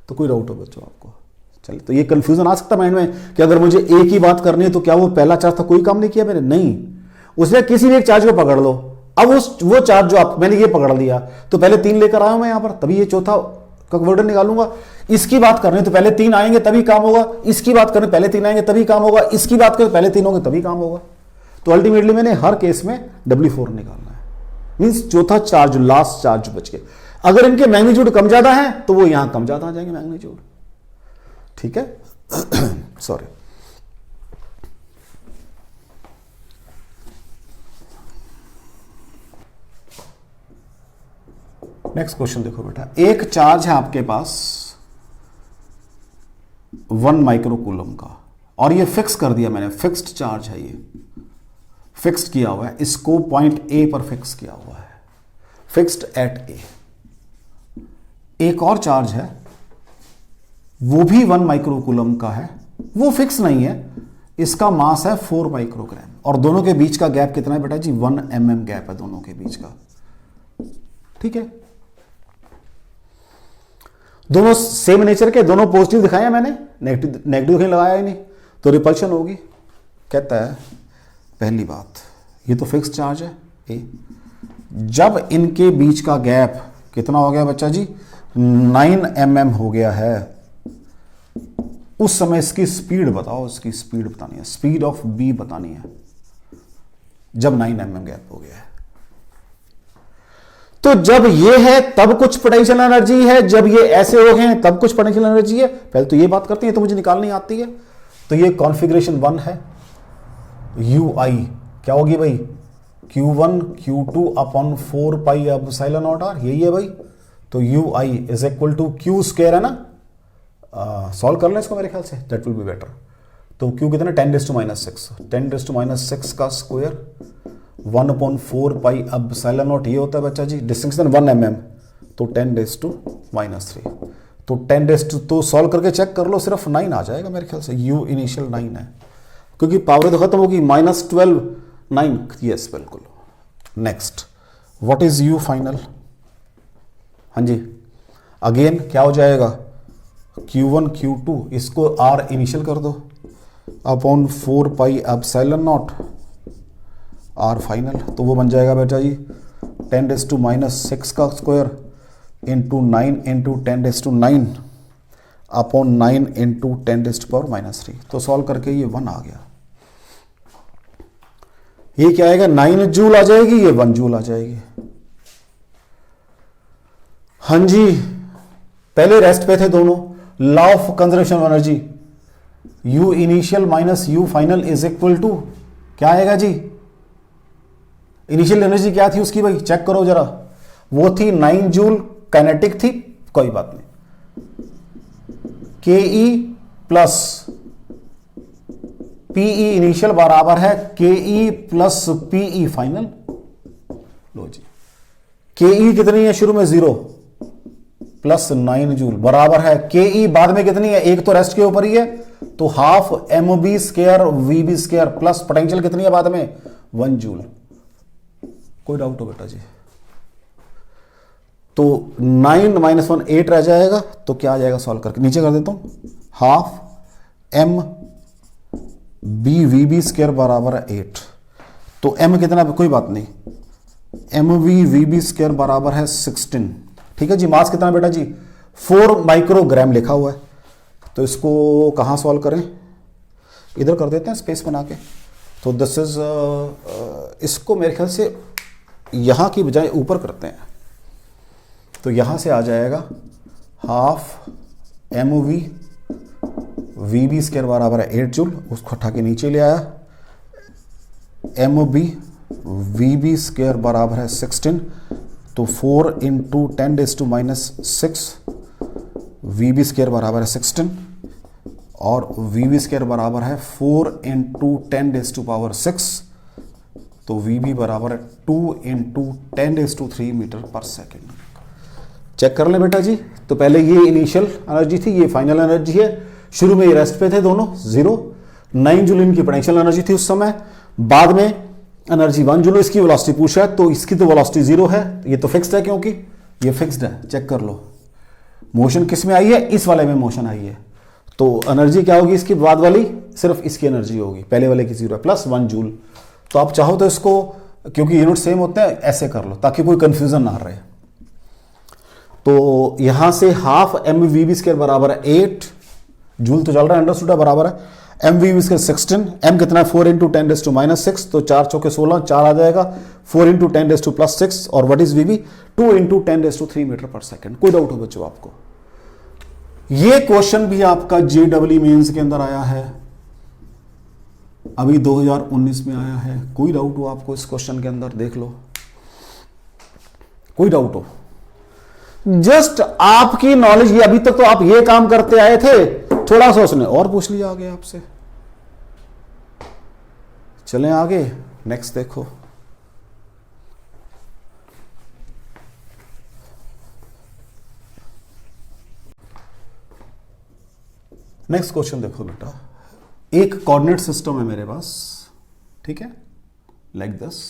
तो कोई डाउट हो बच्चों आपको? चलिए, तो ये कंफ्यूजन आ सकता है माइंड में कि अगर मुझे ए की बात करनी है तो क्या वो पहला चार्ज था कोई काम नहीं किया मैंने? नहीं, उसने किसी भी एक चार्ज को पकड़ लो। अब वो चार्ज जो आप, मैंने ये पकड़ लिया तो पहले 3 लेकर आया हूं मैं यहां पर, तभी ये चौथा का वर्डन निकालूंगा। इसकी बात करनी तो पहले 3 आएंगे तभी काम होगा, इसकी बात करनी पहले 3 आएंगे तभी काम होगा, इसकी बात करें पहले 3 होंगे तभी काम होगा। तो अल्टीमेटली मैंने हर केस में W4 निकालना है, मींस चौथा चार्ज, लास्ट चार्ज बच के। अगर इनके मैग्नीट्यूड कम ज्यादा है तो वो यहां कम ज्यादा आ जाएंगे मैग्नीट्यूड। ठीक है सॉरी। नेक्स्ट क्वेश्चन देखो बेटा, एक चार्ज है आपके पास 1 माइक्रो कूलम का, और ये फिक्स कर दिया मैंने, फिक्स्ड चार्ज है, ये फिक्स्ड किया हुआ है, इसको पॉइंट ए पर फिक्स किया हुआ है, फिक्स्ड एट ए। एक और चार्ज है वो भी 1 माइक्रो कूलम का है, वो फिक्स नहीं है, इसका मास है 4 माइक्रोग्राम, और दोनों के बीच का गैप कितना है बेटा जी? 1 mm गैप है दोनों के बीच का। ठीक है, दोनों सेम नेचर के, दोनों पॉजिटिव दिखाया मैंने, नेगेटिव नेगेटिव कहीं लगाया ही नहीं, तो रिपल्शन होगी। कहता है पहली बात, ये तो फिक्स चार्ज है ए, जब इनके बीच का गैप कितना हो गया बच्चा जी, 9 mm हो गया है, उस समय इसकी स्पीड बताओ, इसकी स्पीड बतानी है, स्पीड ऑफ बी बतानी है जब 9 mm गैप हो गया है। तो जब ये है तब कुछ पोटेंशियल एनर्जी है, जब ये ऐसे हो गए तब कुछ पोटेंशियल एनर्जी है। पहले तो ये बात करते हैं, तो मुझे निकालनी आती है। तो ये कॉन्फ़िगरेशन 1 है, यू आई क्या होगी भाई, Q1 Q2 upon 4 pi epsilon naught r, यही है भाई। तो U I is equal to Q square है ना, सॉल्व कर लें इसको मेरे ख्याल से, दैट विल बी बेटर। तो क्यू कितना, 10⁻⁻6, 10⁻⁻6 का स्क्वायर 1/4 पाई एप्सिलॉन नॉट, ये होता है बच्चा जी डिस्टिंक्शन 1 mm, तो 10⁻3, तो 10 तो सॉल्व करके चेक कर लो, सिर्फ 9 आ जाएगा मेरे ख्याल से। यू इनिशियल 9 है, क्योंकि पावर तो खत्म होगी, -12 9, यस बिल्कुल। Next, what is you final, हाँ जी, अगेन क्या हो जाएगा, Q1 Q2 इसको R इनिशियल कर दो upon 4 pi epsilon not R final, तो वो बन जाएगा बेटा जी 10⁻⁻6 का square into 9 into 10⁻9 upon 9 into 10⁻3। तो सॉल्व करके ये 1 आ गया। ये क्या आएगा, 9 जूल आ जाएगी, ये 1 जूल आ जाएगी। हाँ जी, पहले रेस्ट पे थे दोनों। Law of conservation of energy, U initial minus U final is equal to क्या आएगा जी, इनिशियल एनर्जी क्या थी उसकी भाई, चेक करो जरा, वो थी 9 जूल, काइनेटिक थी, कोई बात नहीं, के ई प्लस पीई इनिशियल बराबर है के ई प्लस पीई फाइनल। लो जी, के ई कितनी है शुरू में 0 प्लस 9 जूल बराबर है के ई बाद में कितनी है, एक तो रेस्ट के ऊपर ही है, तो half M B square V B square plus potential कितनी है बाद में 1 जूल। कोई डाउट हो बेटा जी, तो 9 - 1 8 रह जाएगा, तो क्या आ जाएगा सॉल्व करके, नीचे कर देता हूं, half M B V B square बराबर है 8, तो एम कितना, कोई बात नहीं, एम वी बी स्क्वायर बराबर है 16, ठीक है जी। मास कितना बेटा जी, 4 माइक्रोग्राम लिखा हुआ है, तो इसको कहाँ सॉल्व करें, इधर कर देते हैं स्पेस बना के। तो दिस इज इसको मेरे ख्याल से यहाँ की बजाय ऊपर करते हैं, तो यहाँ से आ जाएगा half M V B square बराबर है 8 जूल, उसको हटा के नीचे ले आया, एम वी बी स्क्वायर बराबर है 16, तो 4 इंटू 10⁻⁻6 वी बी स्क्वायर बराबर है 16, और वी बी स्क्वायर बराबर है 4 इंटू 10⁻6, तो वी बी बराबर है 2 इंटू 10⁻3 मीटर पर सेकेंड। चेक कर लें बेटा जी, तो पहले ये इनिशियल एनर्जी थी, ये फाइनल एनर्जी है, शुरू में ये रेस्ट पे थे दोनों 0, 9 जूल इनकी पोटेंशियल एनर्जी थी उस समय, बाद में एनर्जी 1 जूल, इसकी वेलोसिटी पूछा है, तो इसकी तो वेलोसिटी 0 है, ये तो फिक्स्ड है क्योंकि ये फिक्स्ड है। चेक कर लो, मोशन किस में आई है, इस वाले में मोशन आई है, तो एनर्जी क्या होगी इसकी बाद वाली, सिर्फ इसकी एनर्जी होगी, पहले वाले की 0 है, प्लस 1 जूल। तो आप चाहो तो इसको, क्योंकि यूनिट सेम होते हैं, ऐसे कर लो ताकि कोई कंफ्यूजन ना रहे। तो यहां से half M V B square बराबर है 8 जूल, तो चल रहा है, अंडरस्टूड है, बराबर है M V B square 16, M कितना है 4 इंटू 10⁻⁻6, तो 4 चौके 16, 4 आ जाएगा, 4 इंटू 10⁻+6, और what is V B 2 into 10⁻3 metre पर सेकेंड। कोई डाउट हो बच्चों आपको, ये क्वेश्चन भी आपका जेडब्ल्यू मेंस के अंदर आया है, अभी 2019 में आया है। कोई डाउट हो आपको इस क्वेश्चन के अंदर, देख लो, कोई डाउट हो, जस्ट आपकी नॉलेज, ये अभी तक तो आप ये काम करते आए थे, थोड़ा सा उसने और पूछ लिया आगे आपसे। चलें आगे, नेक्स्ट देखो, नेक्स्ट क्वेश्चन देखो बेटा, एक कोऑर्डिनेट सिस्टम है मेरे पास, ठीक है, लाइक दिस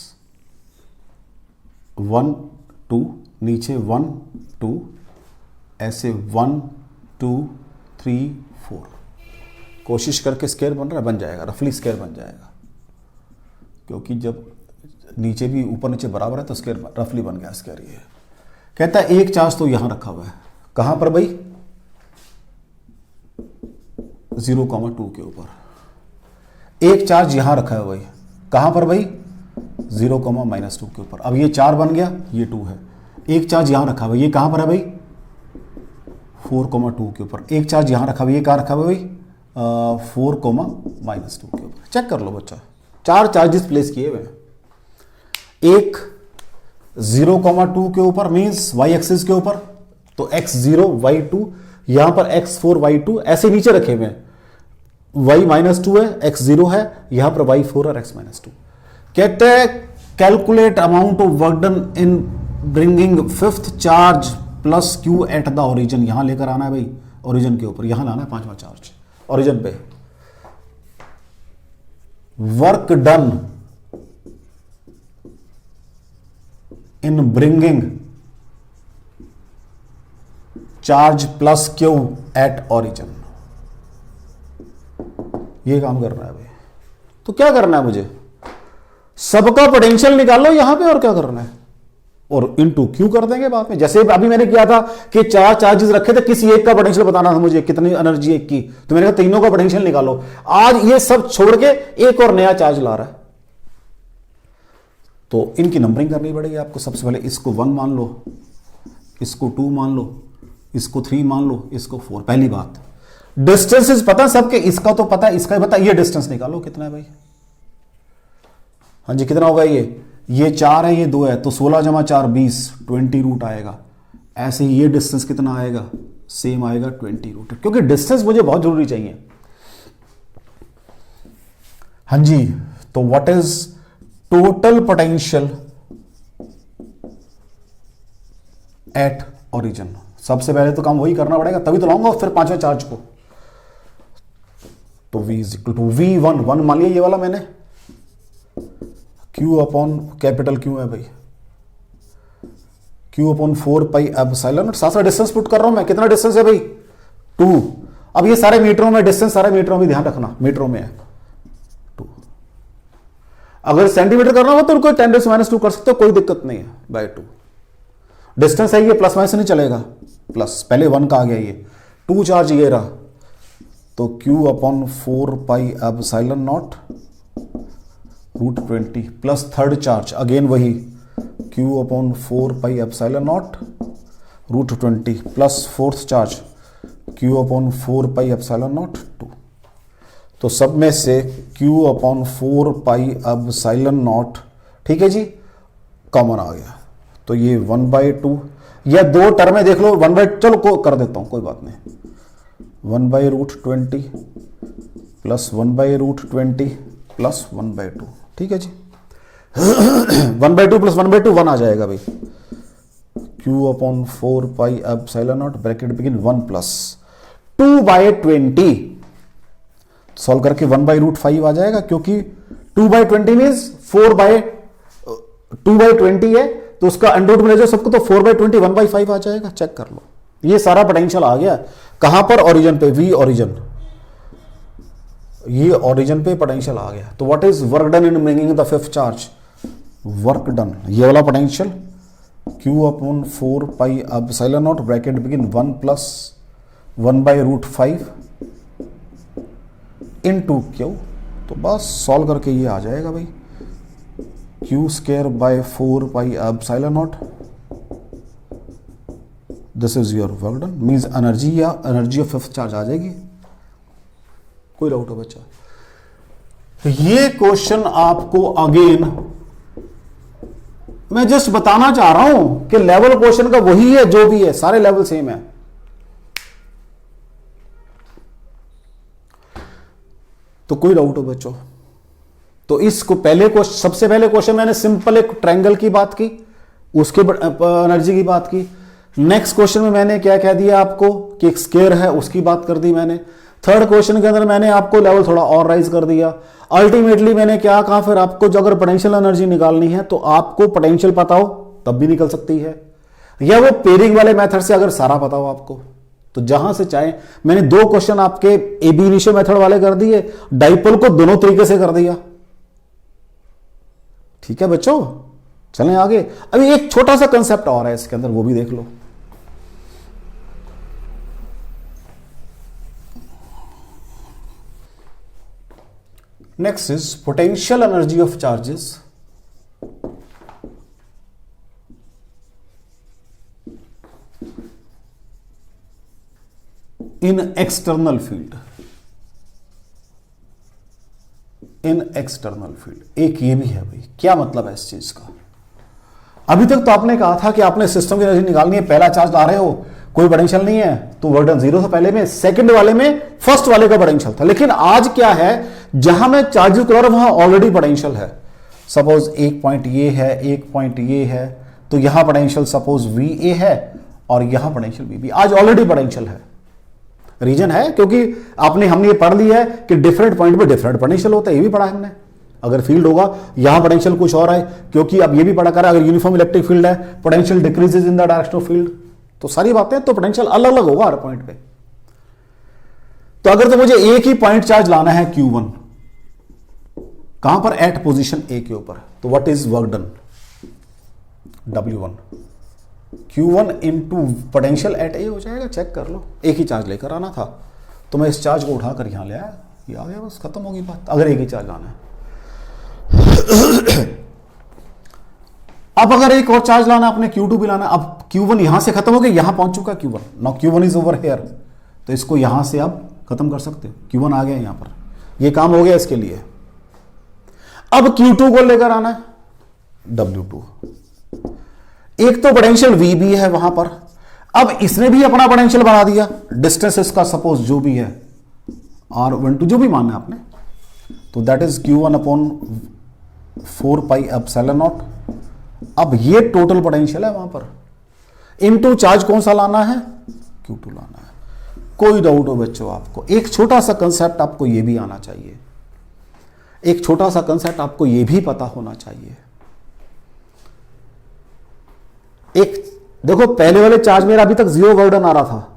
1 2 नीचे 1 2, ऐसे 1 2 3 4, कोशिश करके स्क्वायर बन रहा है, बन जाएगा, रफली स्क्वायर बन जाएगा, क्योंकि जब नीचे भी ऊपर नीचे बराबर है तो स्क्वायर रफली बन गया स्क्वायर। ये कहता है एक चार्ज तो यहां रखा हुआ है, कहां पर भाई, 0,2 के ऊपर। एक चार्ज यहां रखा है भाई, कहां पर भाई, 0,-2 के ऊपर। अब ये 4 बन गया, ये 2 है। एक चार्ज यहां रखा हुआ है, ये कहां पर है भाई, 4,2 के ऊपर। एक चार्ज यहां रखा हुआ है, ये कहां रखा हुआ है भाई, 4,-2 के ऊपर। चेक कर लो बच्चा, 4 चार्जेस प्लेस किए हुए हैं। एक 0,2 के ऊपर मींस y एक्सिस के ऊपर, तो x0 y2, यहां पर x4 y2 ऐसे नीचे रखे हुए हैं, y-2 है, x0 है, यहां पर y4 और x-2। कहते हैं calculate amount of work done in bringing 5th charge plus q at the origin. यहां लेकर आना है भाई, ओरिजिन के ऊपर, यहां लाना है 5वां चार्ज ओरिजिन पे। Work done in bringing charge plus Q at origin, ये काम करना है भाई। तो क्या करना है मुझे, सबका पोटेंशियल निकालो यहां पे, और क्या करना है, और इनटू क्यू कर देंगे बाद में। जैसे अभी मैंने किया था कि 4 चार्जेस रखे थे, किसी एक का पोटेंशियल बताना था मुझे, कितनी एनर्जी एक की, तो मैंने कहा तीनों का पोटेंशियल निकालो। आज ये सब छोड़ के एक और नया चार्ज ला रहा है, तो इनकी नंबरिंग करनी पड़ेगी आपको। सबसे पहले इसको 1 मान लो, इसको 2 मान लो, इसको 3 मान लो, इसको 4। पहली बात, डिस्टेंसेस पता है सबके, इसका तो पता है, इसका ही पता है, ये डिस्टेंस निकालो कितना है भाई। हाँ जी, कितना होगा ये 4 है, ये 2 है, तो 16 जमा 4 20, 20 रूट आएगा। ऐसे ही ये डिस्टेंस कितना आएगा, सेम आएगा 20 रूट, क्योंकि डिस्टेंस मुझे बहुत जरूरी चाहिए। हाँ जी, तो what is total potential at origin. सबसे पहले तो काम वही करना पड़ेगा, तभी तो लाऊंगा फिर 5वें चार्ज को। तो V is equal to V1 1 मान लिया ये वाला मैंने, Q अपॉन कैपिटल Q है भाई, Q अपॉन 4 पाई एप्सिलॉन। साथ साथ डिस्टेंस पुट कर रहा हूं मैं, कितना डिस्टेंस है भाई, 2। अब ये सारे मीटरों में डिस्टेंस, सारे मीटरों में, ध्यान रखना मीटरों में है 2। अगर सेंटीमीटर करना हो तो कोई 10⁻² कर सकते हो, कोई दिक्कत नहीं है, बाय 2। डिस्टेंस है ये, प्लस माइनस नहीं चलेगा, प्लस पहले 1 का आ गया, ये 2 चार्ज ये रहा, तो Q upon 4 pi epsilon naught root 20 plus third charge again वही Q upon 4 pi epsilon naught root 20 plus fourth charge Q upon 4 pi epsilon naught 2। तो सब में से Q upon 4 pi epsilon not, ठीक है जी, कॉमन आ गया, तो ये 1/2 या 2 टर्में देख लो, 1/, चलो को कर देता हूं कोई बात नहीं, 1/√20 प्लस 1/√20 प्लस 1/2, ठीक है जी। 1/2 प्लस 1/2 1 आ जाएगा भाई। Q upon 4 pi epsilon not bracket begin 1 plus 2/20, solve करके 1/√5 आ जाएगा, क्योंकि 2/20 मीन्स 2/20 है, तो उसका अंडर रूट मिले जो सबको, तो 4/20 1/5 आ जाएगा। चेक कर लो, ये सारा पोटेंशियल आ गया कहां पर, ओरिजिन पे, V ओरिजिन, ये ओरिजिन पे पोटेंशियल आ गया। तो what is work done in bringing the 5th charge, work done ये वाला potential Q upon 4 pi epsilon not bracket begin 1 plus 1/√5 into Q, तो बस सॉल्व करके ये आ जाएगा भाई, Q square by 4 pi epsilon not, this is your work done, means energy या energy of 5th charge आ जाएगी। कोई डाउट हो बच्चा। ये क्वेश्चन आपको अगेन मैं जस्ट बताना चाह रहा हूं कि लेवल क्वेश्चन का वही है जो भी है, सारे लेवल सेम है। तो कोई डाउट हो बच्चों, तो इसको पहले क्वेश्चन, सबसे पहले क्वेश्चन मैंने सिंपल एक ट्रायंगल की बात की, उसके एनर्जी की बात की। नेक्स्ट क्वेश्चन में मैंने क्या कह दिया आपको कि एक स्क्वायर है, उसकी बात कर दी मैंने। थर्ड क्वेश्चन के अंदर मैंने आपको लेवल थोड़ा और राइज कर दिया। अल्टीमेटली मैंने क्या कहा, फिर आपको जो अगर पोटेंशियल एनर्जी निकालनी है तो आपको पोटेंशियल पता हो तब भी निकल सकती है, या वो पेयरिंग वाले मेथड से अगर सारा पता हो आपको, तो जहां से चाहे, मैंने 2 क्वेश्चन आपके एबी इनिशियो मेथड वाले कर दिए, डाइपोल को दोनों तरीके से कर दिया। ठीक है बच्चों, चलें आगे। अभी एक छोटा सा कंसेप्ट और है इसके अंदर, वो भी देख लो। Next is potential energy of charges in external field. In external field, एक ये भी है भाई, क्या मतलब है इस चीज का? अभी तक तो आपने कहा था कि आपने सिस्टम की एनर्जी निकालनी है, पहला चार्ज ला रहे हो, कोई पोटेंशियल नहीं है, तो वर्क डन 0 से पहले में, सेकंड वाले में फर्स्ट वाले का पोटेंशियल था। लेकिन आज क्या है, जहां मैं चार्जेस कर रहा हूं वहां ऑलरेडी पोटेंशियल है। सपोज एक पॉइंट ये है, एक पॉइंट ये है, तो यहां पोटेंशियल सपोज VA है और यहां पोटेंशियल VB, आज ऑलरेडी पोटेंशियल है। रीजन है क्योंकि हमने ये पढ़ लिया है कि डिफरेंट पॉइंट पे डिफरेंट पोटेंशियल होता है, ये भी पढ़ा है हमने। अगर फील्ड होगा, यहां पोटेंशियल कुछ और है, क्योंकि अब ये भी पढ़ा करा, अगर यूनिफॉर्म इलेक्ट्रिक फील्ड है, potential decreases in the direction of field, तो सारी बातें, तो पोटेंशियल अलग अलग होगा हर पॉइंट पे। तो अगर तो मुझे एक ही पॉइंट चार्ज लाना है Q1, कहां पर? एट पोजीशन A के ऊपर, तो what is work done? W1 Q1 into potential at A हो जाएगा, चेक कर लो। एक ही चार्ज लेकर आना था, तो मैं इस चार्ज को उठाकर यहां ले आया, ये आ गया, बस खत्म होगी बात। अगर एक ही चार्ज लाना है अब अगर एक और चार्ज लाना है अपने, Q2 भी लाना है। अब Q1 यहां से खत्म हो गया, यहां पहुंच चुका Q1, now Q1 is over here, तो इसको यहां से आप खत्म कर सकते हो। Q1 आ गया यहां पर, ये काम हो गया इसके लिए। अब Q2 को लेकर आना है, W2। एक तो पोटेंशियल VB है वहां पर, अब इसने भी अपना पोटेंशियल बढ़ा दिया, डिस्टेंस इसका सपोज जो भी है R12, जो भी मानना है आपने, तो that is Q1 upon 4 pi epsilon not. अब ये टोटल पोटेंशियल है वहां पर, इनटू चार्ज कौन सा लाना है? Q2 लाना है। कोई डाउट हो बच्चों आपको? एक छोटा सा कंसेप्ट आपको ये भी आना चाहिए, एक छोटा सा कंसेप्ट आपको ये भी पता होना चाहिए। एक देखो, पहले वाले चार्ज मेरा अभी तक 0 वर्डन आ रहा था,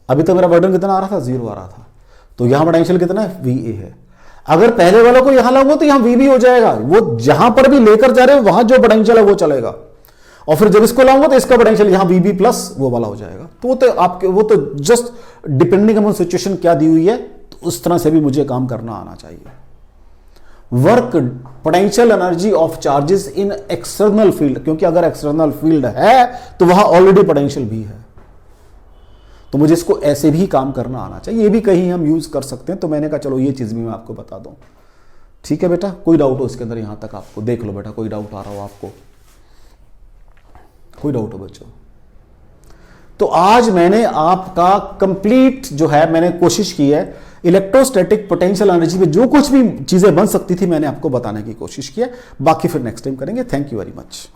अभी तक मेरा वर्डन कितना आ रहा था? 0 आ रहा था। तो यहां पोटेंशियल कितना है? VA है। अगर पहले वालों को यहां लाऊंगा तो यहां VB हो जाएगा, वो जहां पर भी लेकर जा रहे हो वहां जो पोटेंशियल है वो चलेगा, और फिर जब इसको लाऊंगा तो इसका पोटेंशियल यहां VB प्लस वो वाला हो जाएगा। तो वो तो जस्ट डिपेंडिंग अपॉन सिचुएशन क्या दी हुई है, तो उस तरह से भी मुझे काम करना आना चाहिए। Work potential energy of charges in external field, क्योंकि अगर एक्सटर्नल फील्ड है तो वहां ऑलरेडी पोटेंशियल भी है, तो मुझे इसको ऐसे भी काम करना आना चाहिए। ये भी कहीं हम यूज कर सकते हैं, तो मैंने कहा चलो ये चीज भी मैं आपको बता दूं। ठीक है बेटा, कोई डाउट हो इसके अंदर? यहां तक आपको देख लो बेटा, कोई डाउट आ रहा हो आपको? कोई डाउट हो बच्चों? तो आज मैंने आपका कंप्लीट जो है, मैंने कोशिश की है इलेक्ट्रोस्टैटिक पोटेंशियल एनर्जी में जो कुछ भी चीजें बन सकती थी मैंने आपको बताने की कोशिश की है। बाकी फिर नेक्स्ट टाइम करेंगे। Thank you very much.